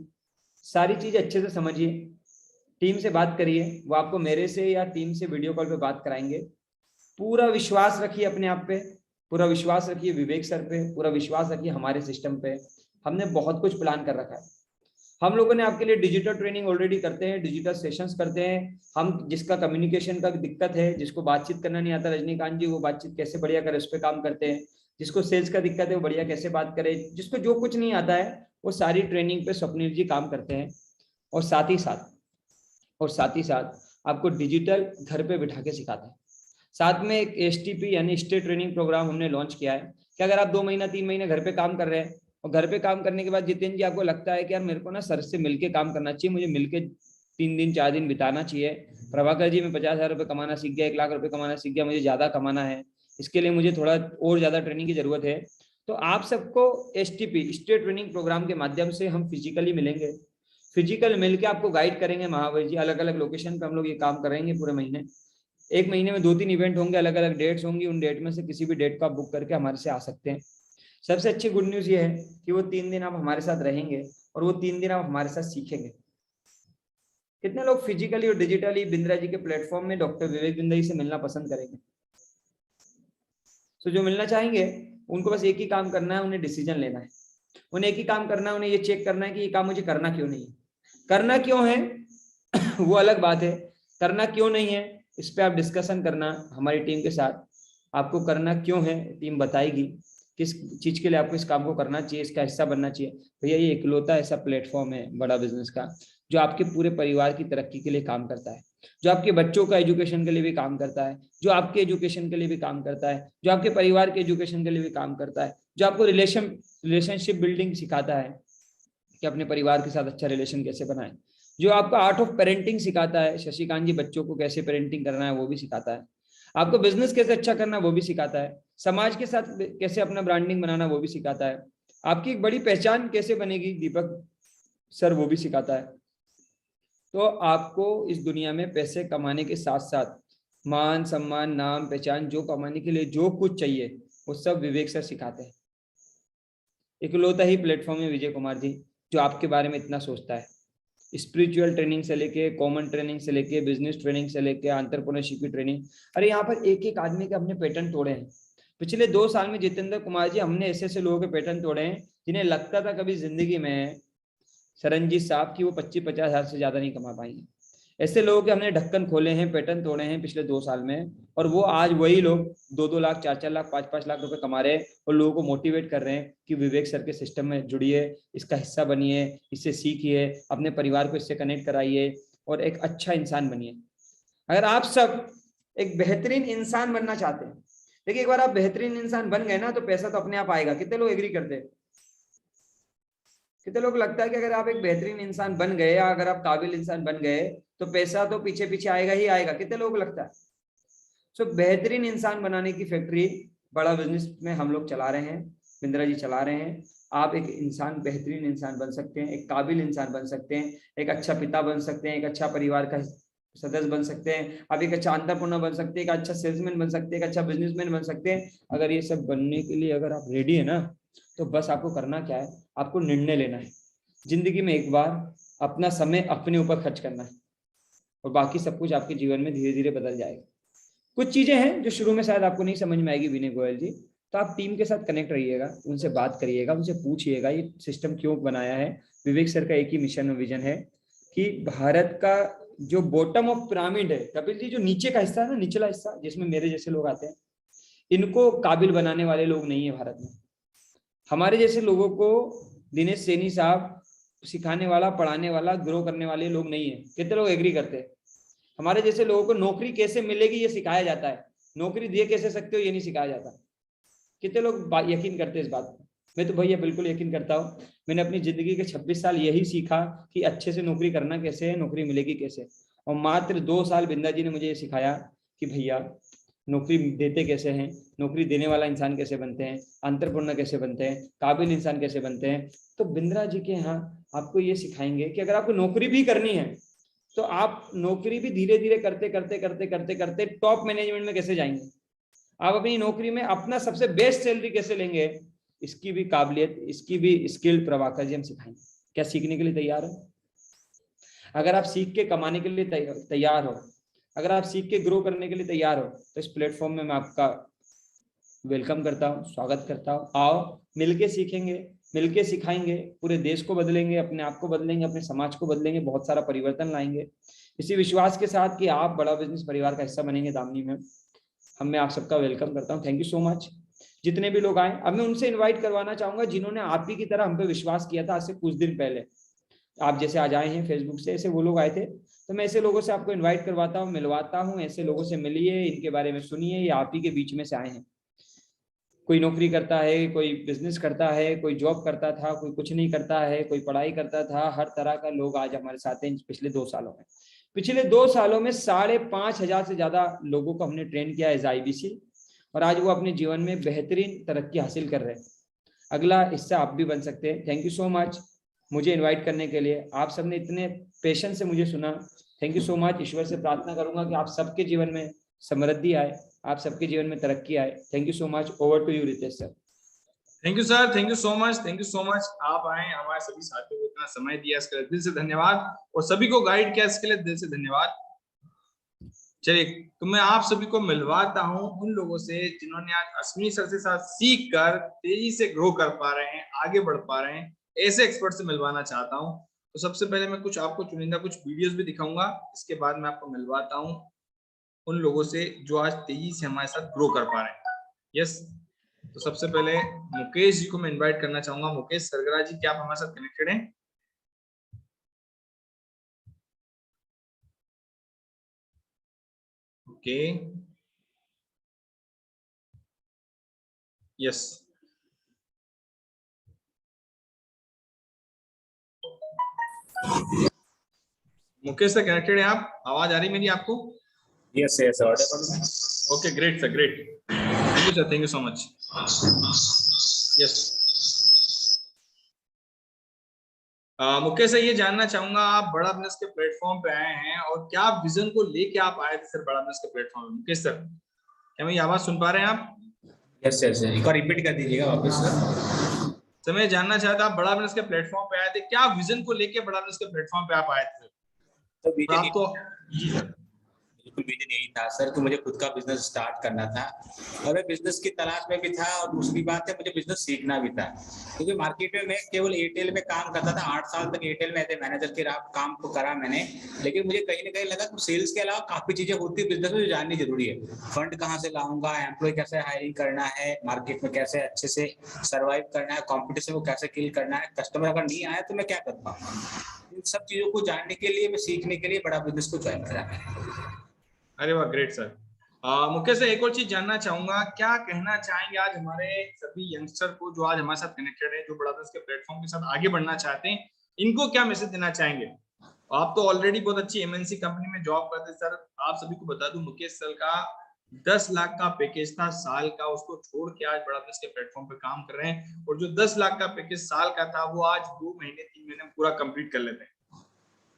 सारी चीज अच्छे से समझिए, टीम से बात करिए, वो आपको मेरे से या टीम से वीडियो कॉल पे बात कराएंगे। पूरा विश्वास रखिए अपने आप पे, पूरा विश्वास रखिए विवेक सर पे, पूरा विश्वास रखिए हमारे सिस्टम पे। हमने बहुत कुछ प्लान कर रखा है। हम लोगों ने आपके लिए डिजिटल ट्रेनिंग ऑलरेडी करते हैं, डिजिटल सेशंस करते हैं। हम जिसका कम्युनिकेशन का दिक्कत है, जिसको बातचीत करना नहीं आता, रजनीकांत जी वो बातचीत कैसे बढ़िया करे उस पर काम करते हैं। जिसको सेल्स का दिक्कत है वो बढ़िया कैसे बात करे, जिसको जो कुछ नहीं आता है वो सारी ट्रेनिंग पे स्वप्निल जी काम करते हैं। और साथ ही साथ आपको डिजिटल घर पे बिठा के सिखाते हैं। साथ में एक STP यानी स्टेट ट्रेनिंग प्रोग्राम हमने लॉन्च किया है कि अगर आप 2 महीना 3 महीने घर पे काम कर रहे हैं, और घर पे काम करने के बाद जितेंद्र जी आपको लगता है कि यार मेरे को ना सर से मिलके काम करना चाहिए, मुझे मिलके 3 दिन 4 दिन बिताना चाहिए, प्रभाकर जी मैं 50,000 रुपये कमाना सीख गया, 1 लाख रुपए कमाना सीख गया, मुझे ज्यादा कमाना है, इसके लिए मुझे थोड़ा और ज्यादा ट्रेनिंग की जरूरत है, तो आप सबको STP स्टेट ट्रेनिंग प्रोग्राम के माध्यम से हम फिजिकली मिलेंगे। फिजिकल मिलकर आपको गाइड करेंगे महावीर जी, अलग अलग लोकेशन पे हम लोग ये काम करेंगे पूरे महीने। 1 महीने में 2-3 इवेंट होंगे, अलग अलग डेट्स होंगी, उन डेट में से किसी भी डेट को आप बुक करके हमारे से आ सकते हैं। सबसे अच्छी गुड न्यूज ये है कि वो 3 दिन आप हमारे साथ रहेंगे और वो 3 दिन आप हमारे साथ सीखेंगे। कितने लोग फिजिकली और डिजिटली बिंद्रा जी के प्लेटफॉर्म में डॉक्टर विवेक बिंद्रा जी से मिलना पसंद करेंगे? तो जो मिलना चाहेंगे उनको बस एक ही काम करना है, उन्हें डिसीजन लेना है। उन्हें एक ही काम करना है, उन्हें ये चेक करना है कि ये काम मुझे करना क्यों नहीं है। करना क्यों है वो अलग बात है, करना क्यों नहीं है इस पे आप डिस्कशन करना हमारी टीम के साथ। आपको करना क्यों है टीम बताएगी, किस चीज के लिए आपको इस काम को करना चाहिए, इसका हिस्सा बनना चाहिए। भैया ये इकलौता ऐसा प्लेटफॉर्म है बड़ा बिजनेस का जो आपके पूरे परिवार की तरक्की के लिए काम करता है, जो आपके बच्चों का एजुकेशन के लिए भी काम करता है, जो आपके एजुकेशन के लिए भी काम करता है, जो आपके परिवार के एजुकेशन के लिए भी काम करता है, जो आपको रिलेशनशिप बिल्डिंग सिखाता है कि अपने परिवार के साथ अच्छा रिलेशन कैसे बनाए, जो आपको आर्ट ऑफ पेरेंटिंग सिखाता है, शशिकांत जी बच्चों को कैसे पेरेंटिंग करना है वो भी सिखाता है, आपको बिजनेस कैसे अच्छा करना वो भी सिखाता है, समाज के साथ कैसे अपना ब्रांडिंग बनाना वो भी सिखाता है, आपकी एक बड़ी पहचान कैसे बनेगी दीपक सर वो भी सिखाता है। तो आपको इस दुनिया में पैसे कमाने के साथ साथ मान सम्मान नाम पहचान जो कमाने के लिए जो कुछ चाहिए वो सब विवेक सर सिखाते हैं। इकलौता ही प्लेटफॉर्म है विजय कुमार जी जो आपके बारे में इतना सोचता है। स्पिरिचुअल ट्रेनिंग से लेके, कॉमन ट्रेनिंग से लेके, बिजनेस ट्रेनिंग से लेके, एंटरप्रेन्योरशिप की ट्रेनिंग। अरे यहाँ पर एक एक आदमी के हमने पैटर्न तोड़े हैं। पिछले 2 साल में जितेंद्र कुमार जी हमने ऐसे ऐसे लोगों के पैटर्न तोड़े हैं जिन्हें लगता था कभी जिंदगी में सरनजीत साहब की वो 25-50 हजार से ज्यादा नहीं कमा पाएंगे। ऐसे लोगों के हमने ढक्कन खोले हैं, पैटर्न तोड़े हैं पिछले 2 साल में, और वो आज वही लोग 2-2 लाख, 4-4 लाख, 5-5 लाख रुपए कमा रहे हैं और लोगों को मोटिवेट कर रहे हैं कि विवेक सर के सिस्टम में जुड़िए, इसका हिस्सा बनिए, इससे सीखिए, अपने परिवार को इससे कनेक्ट कराइए और एक अच्छा इंसान बनिए। अगर आप सब एक बेहतरीन इंसान बनना चाहते हैं, देखिए एक बार आप बेहतरीन इंसान बन गए ना तो पैसा तो अपने आप आएगा। कितने लोग एग्री करते हैं? कितने लोग लगता है कि अगर आप एक बेहतरीन इंसान बन गए या अगर आप काबिल इंसान बन गए तो पैसा तो पीछे पीछे आएगा ही आएगा? कितने लोग लगता है? सो बेहतरीन इंसान बनाने की फैक्ट्री बड़ा बिजनेस में हम लोग चला रहे हैं, बिंद्रा जी चला रहे हैं। आप एक इंसान, बेहतरीन इंसान बन सकते हैं, एक काबिल इंसान बन सकते हैं, एक अच्छा पिता बन सकते हैं, एक अच्छा परिवार का सदस्य बन सकते हैं, आप एक अच्छा एंटरप्रेन्योर बन सकते हैं, एक अच्छा सेल्समैन बन सकते हैं, एक अच्छा बिजनेसमैन बन सकते हैं। अगर ये सब बनने के लिए अगर आप रेडी है ना, तो बस आपको करना क्या है, आपको निर्णय लेना है। जिंदगी में एक बार अपना समय अपने ऊपर खर्च करना है और बाकी सब कुछ आपके जीवन में धीरे धीरे बदल जाएगा। कुछ चीजें हैं जो शुरू में शायद आपको नहीं समझ में आएगी विनय गोयल जी, तो आप टीम के साथ कनेक्ट रहिएगा, उनसे बात करिएगा, उनसे पूछिएगा ये सिस्टम क्यों बनाया है। विवेक सर का एक ही मिशन और विजन है कि भारत का जो बॉटम ऑफ पिरामिड है, कपिल जी, जो नीचे का हिस्सा है ना, निचला हिस्सा जिसमें मेरे जैसे लोग आते हैं, इनको काबिल बनाने वाले लोग नहीं है भारत में। हमारे जैसे लोगों को दिनेश सैनी साहब सिखाने वाला, पढ़ाने वाला, ग्रो करने वाले लोग नहीं है। कितने लोग एग्री करते हैं? हमारे जैसे लोगों को नौकरी कैसे मिलेगी ये सिखाया जाता है, नौकरी दे कैसे सकते हो ये नहीं सिखाया जाता। कितने लोग यकीन करते हैं इस बात पर? मैं तो भैया बिल्कुल यकीन करता हूँ। मैंने अपनी जिंदगी के 26 साल यही सीखा कि अच्छे से नौकरी करना कैसे है, नौकरी मिलेगी कैसे, और मात्र 2 साल बिंदा जी ने मुझे ये सिखाया कि भैया नौकरी देते कैसे हैं, नौकरी देने वाला इंसान कैसे बनते हैं, एंटरप्रेन्योर कैसे बनते हैं, काबिल इंसान कैसे बनते हैं। तो बिंद्रा जी के यहाँ आपको ये सिखाएंगे कि अगर आपको नौकरी भी करनी है तो आप नौकरी भी धीरे धीरे करते करते करते करते करते टॉप मैनेजमेंट में कैसे जाएंगे, आप अपनी नौकरी में अपना सबसे बेस्ट सैलरी कैसे लेंगे, इसकी भी काबिलियत, इसकी भी स्किल प्रभाकर जी हम सिखाएंगे। क्या सीखने के लिए तैयार हो? अगर आप सीख के कमाने के लिए तैयार हो, अगर आप सीख के ग्रो करने के लिए तैयार हो, तो इस प्लेटफॉर्म में मैं आपका वेलकम करता हूँ, स्वागत करता हूँ। आओ मिलके सीखेंगे, मिलके सिखाएंगे, पूरे देश को बदलेंगे, अपने आप को बदलेंगे, अपने समाज को बदलेंगे, बहुत सारा परिवर्तन लाएंगे, इसी विश्वास के साथ कि आप बड़ा बिजनेस परिवार का हिस्सा बनेंगे। दामिनी में मैं आप सबका वेलकम करता हूँ। Thank you so much. जितने भी लोग आए, अब मैं उनसे इन्वाइट करवाना चाहूंगा जिन्होंने आप ही की तरह हम पे विश्वास किया था आज से कुछ दिन पहले। आप जैसे आज आए हैं फेसबुक से, ऐसे वो लोग आए थे, तो मैं ऐसे लोगों से आपको इन्वाइट करवाता हूँ, मिलवाता हूँ। ऐसे लोगों से मिलिए, इनके बारे में सुनिए, ये आप ही के बीच में से आए हैं। कोई नौकरी करता है, कोई बिजनेस करता है, कोई जॉब करता था, कोई कुछ नहीं करता है, कोई पढ़ाई करता था, हर तरह का लोग आज हमारे साथ हैं। पिछले 2 सालों में 5,500 से ज्यादा लोगों को हमने ट्रेन किया एज IBC, और आज वो अपने जीवन में बेहतरीन तरक्की हासिल कर रहे हैं। अगला हिस्सा आप भी बन सकते हैं। थैंक यू सो मच मुझे इनवाइट करने के लिए, आप सबने इतने पेशेंस से मुझे सुना। Thank you so much. ईश्वर से प्रार्थना करूंगा कि आप सबके जीवन में समृद्धि आए, आप सबके जीवन में तरक्की आए। Thank you so much. Over to you Ritesh sir. Thank you sir, thank you so much, thank you so much. आप आए, हमारे सभी साथियों को इतना समय दिया, इसके लिए दिल से धन्यवाद, और सभी को गाइड किया इसके लिए दिल से धन्यवाद। चलिए, तो मैं आप सभी को मिलवाता हूं उन लोगों से जिन्होंने आज अश्विनी सर से साथ सीख कर तेजी से ग्रो कर पा रहे हैं, आगे बढ़ पा रहे हैं, ऐसे एक्सपर्ट से मिलवाना चाहता हूं। तो सबसे पहले मैं कुछ आपको चुनिंदा कुछ वीडियोस भी दिखाऊंगा, इसके बाद मैं आपको मिलवाता हूं उन लोगों से जो आज तेजी से हमारे साथ ग्रो कर पा रहे हैं। यस, तो सबसे पहले मुकेश जी को मैं इनवाइट करना चाहूंगा। मुकेश सरगरा जी, क्या आप हमारे साथ कनेक्टेड हैं? Okay, yes, Mukesh sir connected है आप? आवाज आ रही मेरी आपको? Yes, yes, audible. Okay, great sir, great. Thank you sir, thank you so much. Yes, Mukesh sir, ये जानना चाहूंगा, आप बड़ा बिजनेस के प्लेटफॉर्म पे आए हैं और क्या विजन को लेके आप आए थे सर बड़ा बिजनेस के प्लेटफॉर्म पे? मुकेश सर, क्या मेरी आवाज सुन पा रहे हैं आप? Yes, yes, एक बार रिपीट कर दीजिएगा वापस सर मैं जानना चाहता, आप बड़ा बिजनेस के प्लेटफॉर्म पे आए थे, क्या विजन को लेके बड़ा बिजनेस के प्लेटफॉर्म पे आप आए थे? तो आपको जी सर, बिल्कुल विजन यही था सर कि मुझे खुद का बिजनेस स्टार्ट करना था और मैं बिजनेस की तलाश में भी था और दूसरी बात है मुझे बिजनेस सीखना भी था क्योंकि मार्केट में मैं केवल एयरटेल में काम करता था 8 साल तक एयरटेल में एज मैनेजर के काम को करा मैंने, लेकिन मुझे कहीं ना कहीं लगा कि सेल्स के अलावा काफी चीजें होती है बिजनेस में जो जाननी जरूरी है। फंड कहाँ से लाऊंगा, एम्प्लॉय कैसे हायरिंग करना है, मार्केट में कैसे अच्छे से सर्वाइव करना है, कॉम्पिटिशन को कैसे किल करना है, कस्टमर अगर नहीं आया तो मैं क्या कर पाऊंगा। इन सब चीजों को जानने के लिए मैं सीखने के लिए बड़ा बिजनेस को ज्वाइन करा मैंने। अरे वाह, ग्रेट सर। मुकेश सर, एक और चीज जानना चाहूंगा, क्या कहना चाहेंगे आज हमारे सभी यंगस्टर को जो आज हमारे साथ कनेक्टेड है, जो बड़ा बिजनेस के प्लेटफॉर्म के साथ आगे बढ़ना चाहते हैं, इनको क्या मैसेज देना चाहेंगे? आप तो ऑलरेडी बहुत अच्छी एमएनसी कंपनी में जॉब करते हैं सर। आप सभी को बता दूं, मुकेश सर का 10 लाख का पैकेज था साल का, उसको छोड़ के आज बड़ा बिजनेस के प्लेटफॉर्म पे काम कर रहे हैं और जो 10 लाख का पैकेज साल का था वो आज 2 महीने 3 महीने पूरा कंप्लीट कर लेते हैं।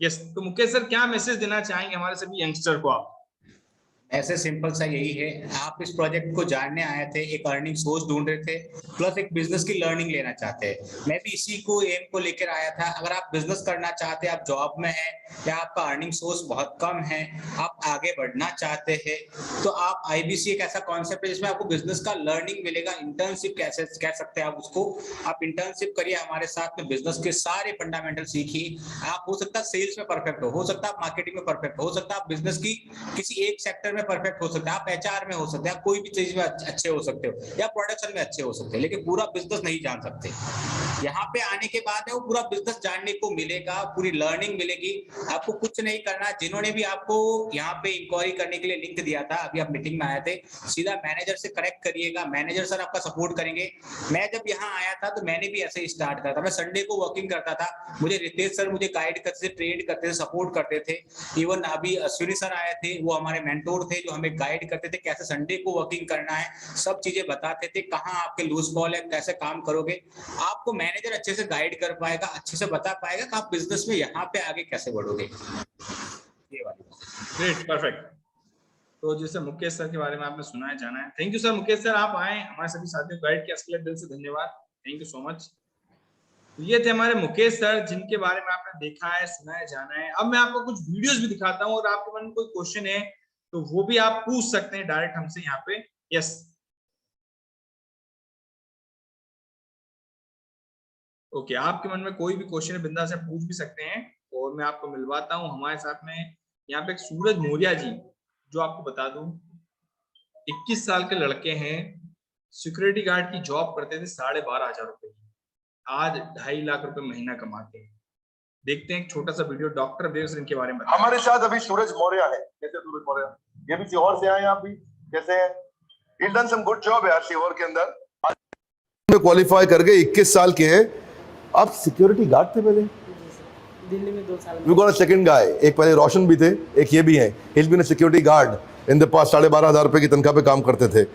यस, तो मुकेश सर क्या मैसेज देना चाहेंगे हमारे सभी यंगस्टर को आप? ऐसे सिंपल सा यही है, आप इस प्रोजेक्ट को जानने आए थे, एक अर्निंग सोर्स ढूंढ रहे थे, प्लस एक बिजनेस की लर्निंग लेना चाहते हैं। मैं भी इसी को एम को लेकर आया था। अगर आप बिजनेस करना चाहते हैं, आप जॉब में हैं या आपका अर्निंग सोर्स बहुत कम है, आप आगे बढ़ना चाहते हैं, तो आप आईबीसी एक ऐसा कॉन्सेप्ट है जिसमें आपको बिजनेस का लर्निंग मिलेगा। इंटर्नशिप कैसे कह सकते हैं आप उसको, आप इंटर्नशिप करिए हमारे साथ में, बिजनेस के सारे फंडामेंटल सीखिए। आप हो सकता है सेल्स में परफेक्ट हो सकता है आप मार्केटिंग में परफेक्ट हो सकता है आप बिजनेस की किसी एक सेक्टर में परफेक्ट हो सकता है, आप एचआर में हो सकते हैं, आप कोई भी चीज में अच्छे हो सकते हो या प्रोडक्शन में अच्छे हो सकते हैं, लेकिन पूरा बिजनेस नहीं जान सकते। यहाँ पे आने के बाद है वो पूरा बिजनेस जानने को मिलेगा, पूरी लर्निंग मिलेगी। आपको कुछ नहीं करना। जिन्होंने भी आपको यहाँ पे इंक्वायरी करने के लिए लिंक दिया था, अभी आप मीटिंग में आए थे, सीधा मैनेजर से कनेक्ट करिएगा, मैनेजर सर आपका सपोर्ट करेंगे। मैं जब यहाँ आया था तो मैंने भी ऐसे ही स्टार्ट करा था। मैं संडे को वर्किंग करता था, मुझे रितेश सर मुझे गाइड करते थे, ट्रेन करते थे, सपोर्ट करते थे। इवन अभी अश्विनी सर आए थे, वो हमारे मेंटोर थे जो हमें गाइड करते थे कैसे संडे को वर्किंग करना है, सब चीजें बताते थे, कहाँ आपके लूज बॉल है, कैसे काम करोगे। आपको मैनेजर अच्छे से गाइड कर पाएगा, अच्छे से बता पाएगा कि आप बिजनेस में यहाँ पे आगे कैसे बढ़ोगे। ये वाली ग्रेट, परफेक्ट। तो जैसे मुकेश सर के बारे में आपने सुना है, जाना है, thank you sir. Mukesh sir आप आए, हमारे सभी साथियों को गाइड किया, इसके लिए दिल से धन्यवाद, थैंक यू सो मच। ये थे हमारे मुकेश सर, जिनके बारे में आपने देखा है, सुना है, जाना है। अब मैं आपको कुछ वीडियोस भी दिखाता हूँ और आपके मन में कोई क्वेश्चन है तो वो भी आप पूछ सकते हैं डायरेक्ट हमसे यहाँ पे। यस, ओके, आपके मन में कोई भी क्वेश्चन है बिंदास से पूछ भी सकते हैं और मैं आपको मिलवाता हूँ हमारे साथ में। यहाँ पे एक सूरज मौर्य जी, जो आपको बता दूं 21 साल के लड़के हैं, सिक्योरिटी गार्ड की जॉब करते थे 12,500 रुपए, आज 2.5 लाख रुपए महीना कमाते हैं। देखते हैं एक छोटा सा वीडियो, डॉक्टर बेग सर इनके बारे में। हमारे साथ अभी सूरज मौर्य है। कैसे सूरज मौर्य? ये भी सीहोर से आए आप भी, कैसे हैं? He's done some good job यार सीहोर के अंदर। में क्वालिफाई करके 21 साल के हैं। आप सिक्योरिटी गार्ड थे पहले? दिल्ली में 2 साल। We got a second guy, एक पहले रोशन भी थे, एक ये भी हैं। He's been a security guard in the past, 12,500 रुपए की तनख्वाह पे काम करते थे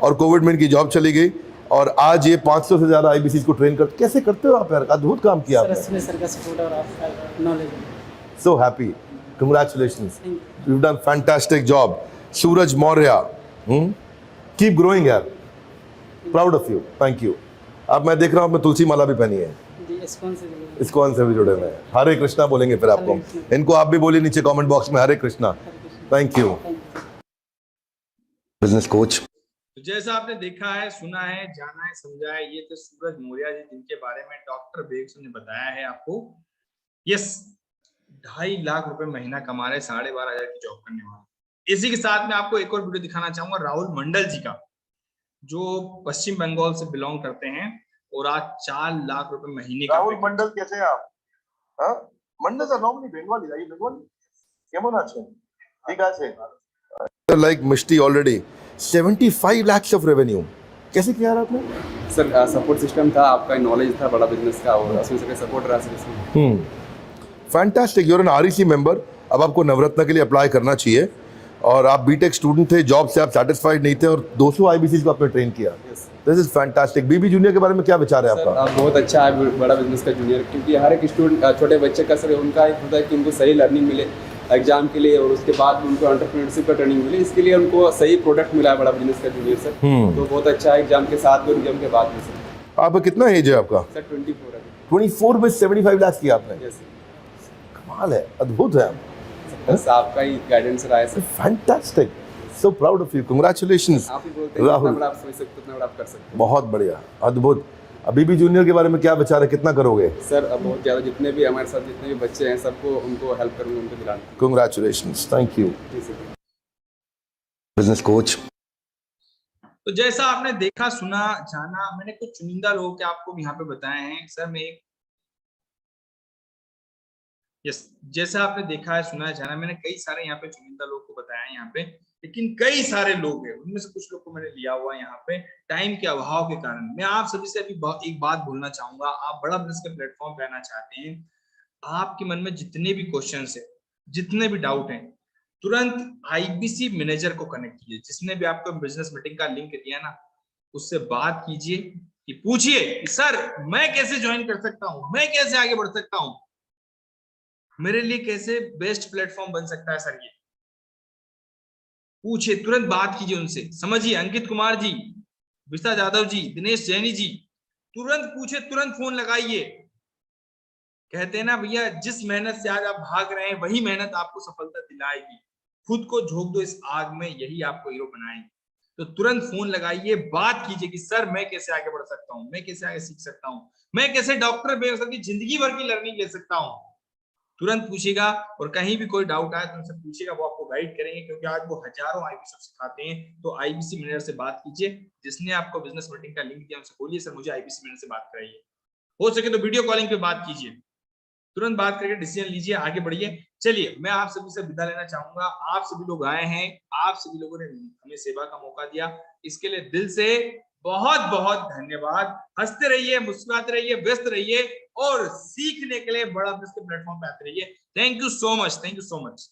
और कोविड में इनकी जॉब चली गई और आज ये 500 से ज्यादा आईबीसी को ट्रेन करते। कैसे करते हो आप यार? अद्भुत काम किया आपने। सर का सपोर्ट और आपका knowledge. So happy, congratulations, you've done fantastic job, सूरज मौर्य। Keep growing यार, proud of you, thank you। अब मैं देख रहा हूँ आपने तुलसी माला भी पहनी है, इस्कॉन से भी जुड़े हुए हैं। हरे कृष्णा बोलेंगे फिर आपको, इनको आप भी बोलिए नीचे कमेंट बॉक्स में, Hare Krishna. Thank you. Business coach, तो जैसा आपने देखा है, सुना है, जाना है, समझा है, ये थे सूरज मौर्य जी, जिनके बारे में डॉक्टर बेग ने बताया है आपको। यस, 2.5 लाख रुपए महीना कमा रहे, 12,500 की जॉब करने वाले। इसी के साथ में आपको एक और वीडियो दिखाना चाहूंगा राहुल मंडल जी का, जो पश्चिम बंगाल से बिलोंग करते हैं और आज 4 लाख रुपए महीने का। राहुल मंडल कैसे हैं आप? हाँ, Mandal sir normally Bengali, right? Bengali কেমন আছেন? ঠিক আছে। Like Mishti already 75 lakhs of revenue, कैसे किया आपने? सर सपोर्ट सिस्टम था, आपका नॉलेज था बड़ा बिजनेस का और उसमें से सपोर्ट रहा सर इसमें। Fantastic, you're an REC member. अब आपको नवरत्न के लिए अप्लाई करना चाहिए और आप बीटेक स्टूडेंट थे, जॉब से आप सेटिस्फाइड नहीं थे और 200 आईबीसी को आपने ट्रेन किया। This is fantastic. BB junior के बारे में क्या विचार है आपका? बहुत अच्छा है बड़ा बिजनेस का जूनियर, क्योंकि हर एक स्टूडेंट, छोटे बच्चे का सर उनका एक होता है कि उनको सही लर्निंग मिले एग्जाम के लिए और उसके बाद उनको एंटरप्रेन्योरशिप का ट्रेनिंग मिले, इसके लिए उनको सही प्रोडक्ट मिला है बड़ा बिजनेस का जूनियर सर। तो बहुत अच्छा है एग्जाम के साथ और एग्जाम के बाद में सर। आपका कितना एज है आपका? सर 24 है। 24 में 75 लाख किया आपने? यस। कमाल है, अद्भुत है। बस आपका ही गाइडेंस रहा है sir. Fantastic, so proud of you, congratulations आप ही बोलते हैं राहुल। जितना बड़ा आप सोच सकते हो उतना बड़ा आप कर सकते बहुत बढ़िया, अद्भुत। अभी भी जूनियर के बारे में क्या विचार है, कितना करोगे? हो सर। अब बहुत ज़्यादा जितने भी हमारे साथ जितने भी बच्चे हैं सबको उनको हेल्प करूँगा, उनको दिलाना। Congratulations, thank you. जी सर। बिजनेस कोच, तो जैसा आपने देखा, सुना, जाना, मैंने कुछ चुनिंदा लोगों के आपको यहाँ पे बताए हैं सर। मैं एक जैसा आपने देखा है, सुना है, जाना, मैंने कई सारे यहाँ पे चुनिंदा लोगों को बताया है यहाँ पे, लेकिन कई सारे लोग हैं, उनमें से कुछ लोग को मैंने लिया हुआ है यहाँ पे टाइम के अभाव के कारण। मैं आप सभी से अभी एक बात बोलना चाहूंगा। आप बड़ा बिजनेस के प्लेटफॉर्म पे आना चाहते हैं, आपके मन में जितने भी क्वेश्चन है, जितने भी डाउट हैं, तुरंत आईबीसी मैनेजर को कनेक्ट कीजिए। जिसने भी आपको बिजनेस मीटिंग का लिंक दिया ना, उससे बात कीजिए कि पूछिए सर मैं कैसे ज्वाइन कर सकता हूँ, मैं कैसे आगे बढ़ सकता हूँ, मेरे लिए कैसे बेस्ट प्लेटफॉर्म बन सकता है सर। ये पूछिए, तुरंत बात कीजिए उनसे, समझिए। अंकित कुमार जी, विष्णु जाधव जी, दिनेश जैनी जी, तुरंत पूछे, तुरंत फोन लगाइए। कहते हैं ना भैया, जिस मेहनत से आज आप भाग रहे हैं वही मेहनत आपको सफलता दिलाएगी। खुद को झोंक दो इस आग में, यही आपको हीरो बनाएगी। तो तुरंत फोन लगाइए, बात कीजिए कि सर मैं कैसे आगे बढ़ सकता हूँ, मैं कैसे आगे सीख सकता हूँ, मैं कैसे डॉक्टर बेगम की जिंदगी भर की लर्निंग ले सकता हूँ। तुरंत पूछिएगा, और कहीं भी कोई डाउट आए तो उनसे पूछिएगा, वो आपको गाइड करेंगे, क्योंकि आज वो हजारों आईबीसी सिखाते हैं। तो आईबीसी मैनेजर से बात कीजिए। जिसने आपको बिजनेस मीटिंग का लिंक दिया उनसे बोलिए सर मुझे आईबीसी मैनेजर से बात कराइए। हो सके तो वीडियो कॉलिंग पे बात कीजिए, तुरंत बात करके डिसीजन लीजिए, आगे बढ़िए। चलिए, मैं आप सभी से विदा लेना चाहूंगा। आप सभी लोग आए हैं, आप सभी लोगों ने हमें सेवा का मौका दिया, इसके लिए दिल से बहुत बहुत धन्यवाद। हंसते रहिए, मुस्कुराते रहिए, व्यस्त रहिए, और सीखने के लिए बड़ा बिजनेस के प्लेटफॉर्म पे आते रहिए। Thank you so much, thank you so much.